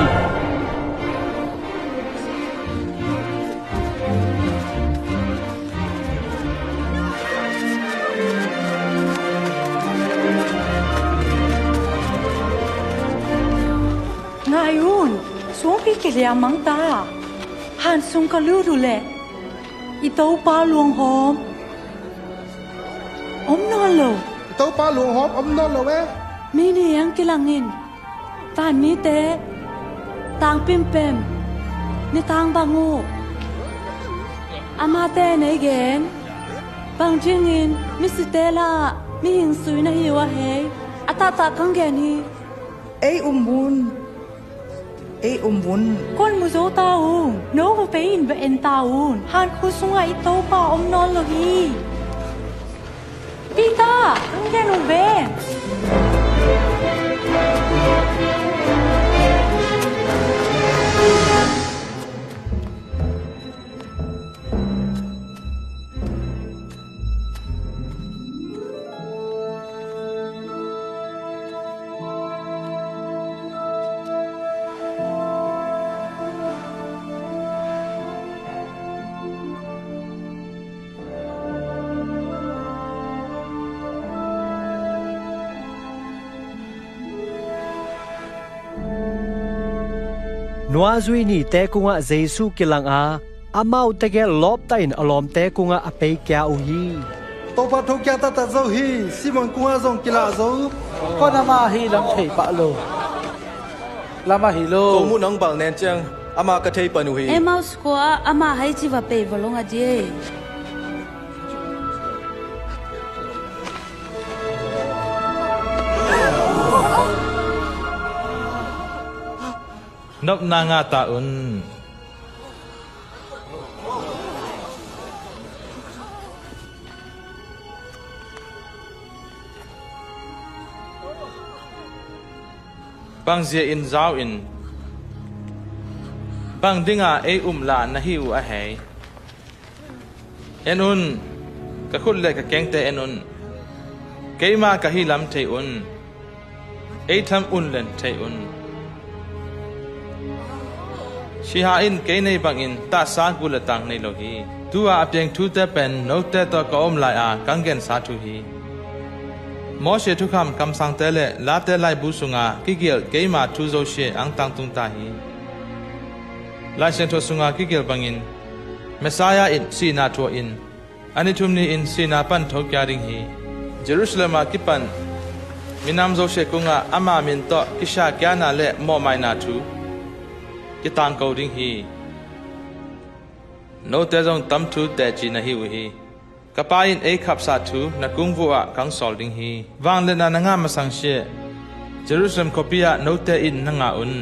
ke lia mang ta han sung ka lu ru le I to pa luang hom om non lo I to pa luang hom om non lo we mi ni yang kilangin tan mi te tang pim pem ni tang bangu ama te nei gen bang jingin mi stela mi hing sui na hi wa he ata ta kang gen hi ei umbun ei umbun con mu zo taun no ho pe in ve en taun han khu sunga I to pa om non lo hi pita ang gen u ve นัวซุยนี่แต่กุงะเจซูกิลังอาอามาวตะเกลอบตาอินอลอมแต่กุงะอเปยแกอูฮีโตปะทุกยาตาตะเจ้าฮีซิมอนกุงะซงกิลาโซก็นามาฮีลำเทปะโลลามาฮีโลกูมุนังบัลเนนจังอามากะเทปะนูฮีเอมาสกัวอามาให้จิวะเปย์วลงอะเจนบนางาตาอุนบางเสียอินเจ้าอินบางดิ่งอาลานะฮิวอะเฮเอ็นอุนกะคุดเล็กกะแกงเตเอ็นอุนเกยมากะฮิลำเทอุนทำอุนเลนเทอุนชีหาอินเกยในบางอินตาสากุลตังในโลกีตัวอาเพียงทูเตเป็นนกเตตัวก็อมลายอากังเกนสาธุฮีมอเชทุกคำคำสั่งเตเลลาเตไลบุสุงากิเกลเกยมาทูโซเชอังตังตุงตาฮีลายเซนทสุงากิเกลบางอินเมสายาอินสีนาทัวอินอันนี้ทุมนี้อินสีนาปันทอกยาริงฮีเยรูซาเล็มกิปันมินามโซเชกุงาอามามินโตกิชาแกนาเลมอไมนาทูกิตังกอดิงฮีโนเตจงตัมทูแต่จีนะฮิวฮีกะปาอินขับสาธุนักกุงวัวกังสอลดิงฮีวางเลนานางามาสังเชเยรูซาเล็มคอปิยาโนเตอินนางาอุน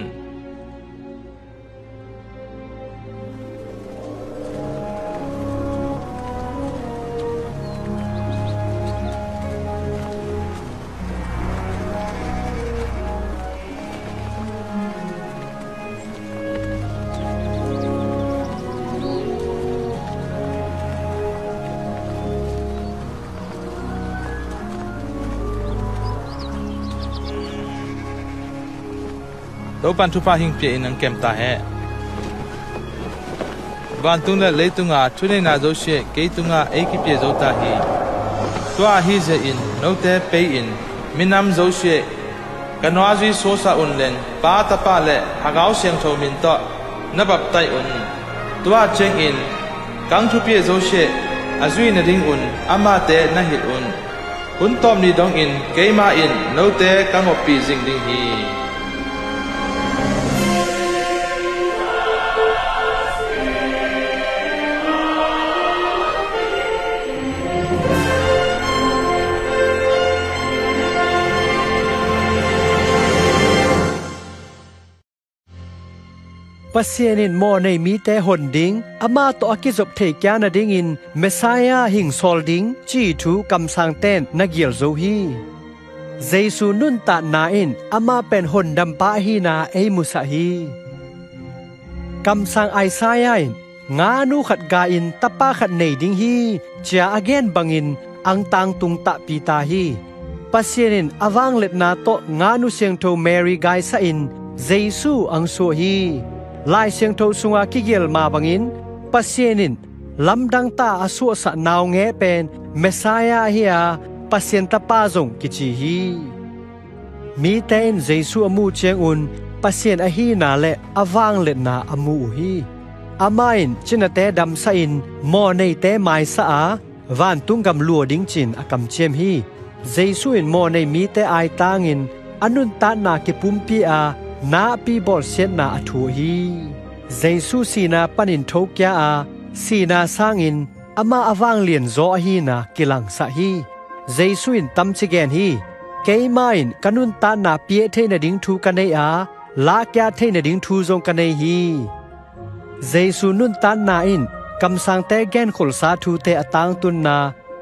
ปันทุพาหิงเปียนังเกมตาเฮวันตุงและเลตุงาทุเนนาโซเชเกตุงากิเปียโซตาฮีตัวฮีเซอินโนเตเปอินมินามโซเชกันวาจีโซซาอุนเลนปาตาปาเลฮากาวเซียงโทมินโตนบับไตอุนตัวเจงอินกังทุเปียโซเชอาซุยนดิงอุนอามาเตนะฮิอุนอุนตอมนีดองอินเกมาอินโนเตกังอปีซิงดิงฮีปัสเซนินโมในมีแต่หนดิงอามาตอกิจบเทกยานาดิงอินเมสายาหิงซอลดิงจีทูกำสังเต้นนักเยลโซฮีเจซูนุนตานาอินอามาเป็นหนดำปาฮีนามุสาฮีกำสังไอซายาอินงานูขัดกาอินตะปาขัดในดิงฮีจาอเกนบังอินอังตังตุงตะปีตาฮีปัสเซนินอวังเล็ดนาโตงานูเซียงโทเมรีไกซาอินเจซูอังโซฮีลายเสียงโทสุงากิเกลมาบังอินปัสเซนินลำดังตาอสุสะนาวเงเป็นเมสายาฮีอาปัสเซนตาปาจงกิจิฮีมีแต่อินเจซูอมูเจงอุนปัสเซนอฮีนาเลอวังเลนาอมูฮีอามาอินจินเตดัมซาอินมอในเตไมซาอาวันตุงกำลัวดิ้งจินอากำเชมฮีเจซูอินมอในมีแต่ไอตางอินอนุนตานาเกปุมปีอานาปีบอลเซนนาอทูฮีเจซูสีนาปันินโทกยาอาสีนาสร้างอินอามาอวังเลียนโซอฮีนากิลังสะฮีเจซูอินตัมชิเกนฮีเกยมาอินกันุนตานาเปียเทนดิงทูกันเนอาลากยาเทนดิงทูซงกันเนฮีเจซูนุนตานาอินกำสังเตแกนขลสาทูเตอตังตุนนา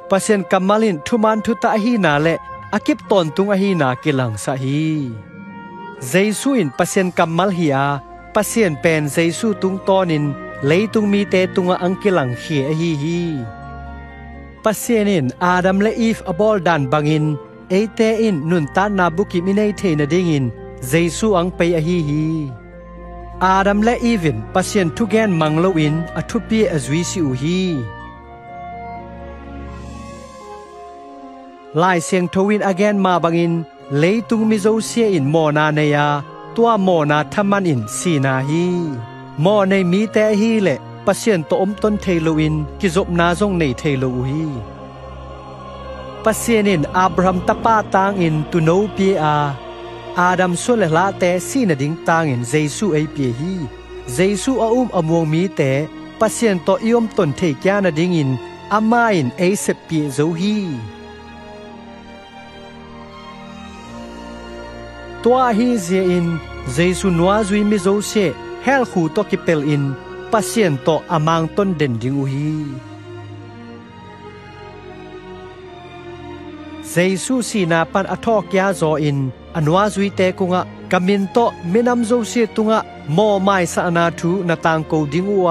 เปเซนกัมมาลินทุมันทุตาฮีนาเลอากิบตอนตุงอฮีนากิลังสะฮีเจซูอินเปเซนกัมมัลฮีอาเปเซนเป็นเจซูตุงตอนินเลยตุงมีเตตุงอังกิลังเขียฮีเปเซนินอาดัมและอีฟอบอลดันบังอินเอเตอินนุนตานาบุกิมิเนเทนดิงอินเจซูอังเปยฮีอาดัมและอีวินเปเซนทุกแกนมังโลอินอทุปีอจุยซิอูฮีลายเสียงทวินอแกนมาบังอินเลยตุงมิโซเซียอินโมนาเนียป ตัวโมนาทมันอินสีนาฮีโมในมีแต่ฮีเละปัสเซียนตัวต้นเทโลอินกิจบนาจงในเทโลฮีปัสเซียนินอับราฮัมตะป้าตางอินตุโนเปียอาดัมส่วนละแต่สีนดิ่งตางอินเจซูไอเปียฮีเจซูอาอมวงมีแต่ปัสเซียนตัวอิอมต้นเทแกนดิ่งอินอามาอินเอเซเปียโซฮีตัวฮีเซียอินเจซูนัวจุยมิโซเซเฮลคูโตกิเปลอินปัสเซียนโตอมังต้นเด่นดิงอุฮีเจซูสีนาปันอทอกยาโซอินอันวาจุยเตกุงะกามินโตมินำโซเซตุงะโมไมสานาทูนาตังโกดิงอัว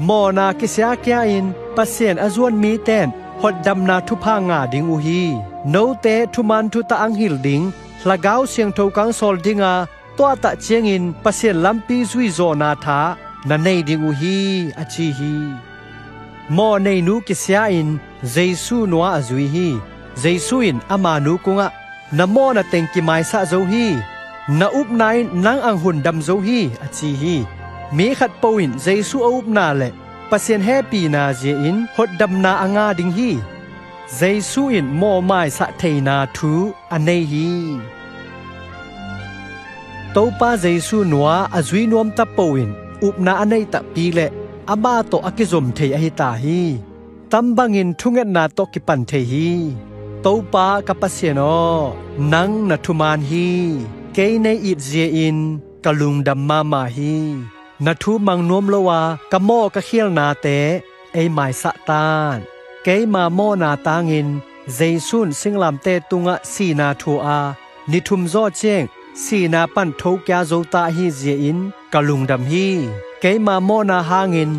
โมนากิเซียกยาอินปัสเซียนอจวนมีเตนหดดำนาทุพางาดิงอุฮีโนเตทุมันทุตาอังฮิลดิงละกาวเสียงโทกังโซลดิงาตัวตะเจียงอินปัสเซียนลัมปีซุยโซนาทานันในดิงอุฮีอจีฮีโมในนูกิเซียอินเจซูนัวอจุยฮีเจซูอินอามานูกุงะนโมนาเต็งกิไมซาโซฮีนาอุบนายนังอังหุนดำโซฮีอจีฮีมีขัดปวินเจซูอุบนาเลปัสเซียนแฮปีนาเจอินหดดำนาองาดิงฮีเจซูอินโมไมสะเทนาทูอันเนฮีโตปาเจซูนัวอจุยนวมตะปวินอุบนาอันเนตะปีเลอามาโตอกิจมเทอหิตาฮีตัมบังอินทุงเงนาโตกิปันเทฮีโตปากับปัสเซียนอนังนัทุมานฮีเกยในอิดเจอินกะลุงดัมมามาฮีนัทุมังนวมโลวากะโมกะเขียลนาเตไอหมายสะตานเกยมาโมนาตางินเจซุนสิงลำเตตุงะสีนาทัวนิทุมโซเจงสีนาปันโทกยาโซตาฮีเจอินกะลุงดัมฮีเกยมาโมนาหางิน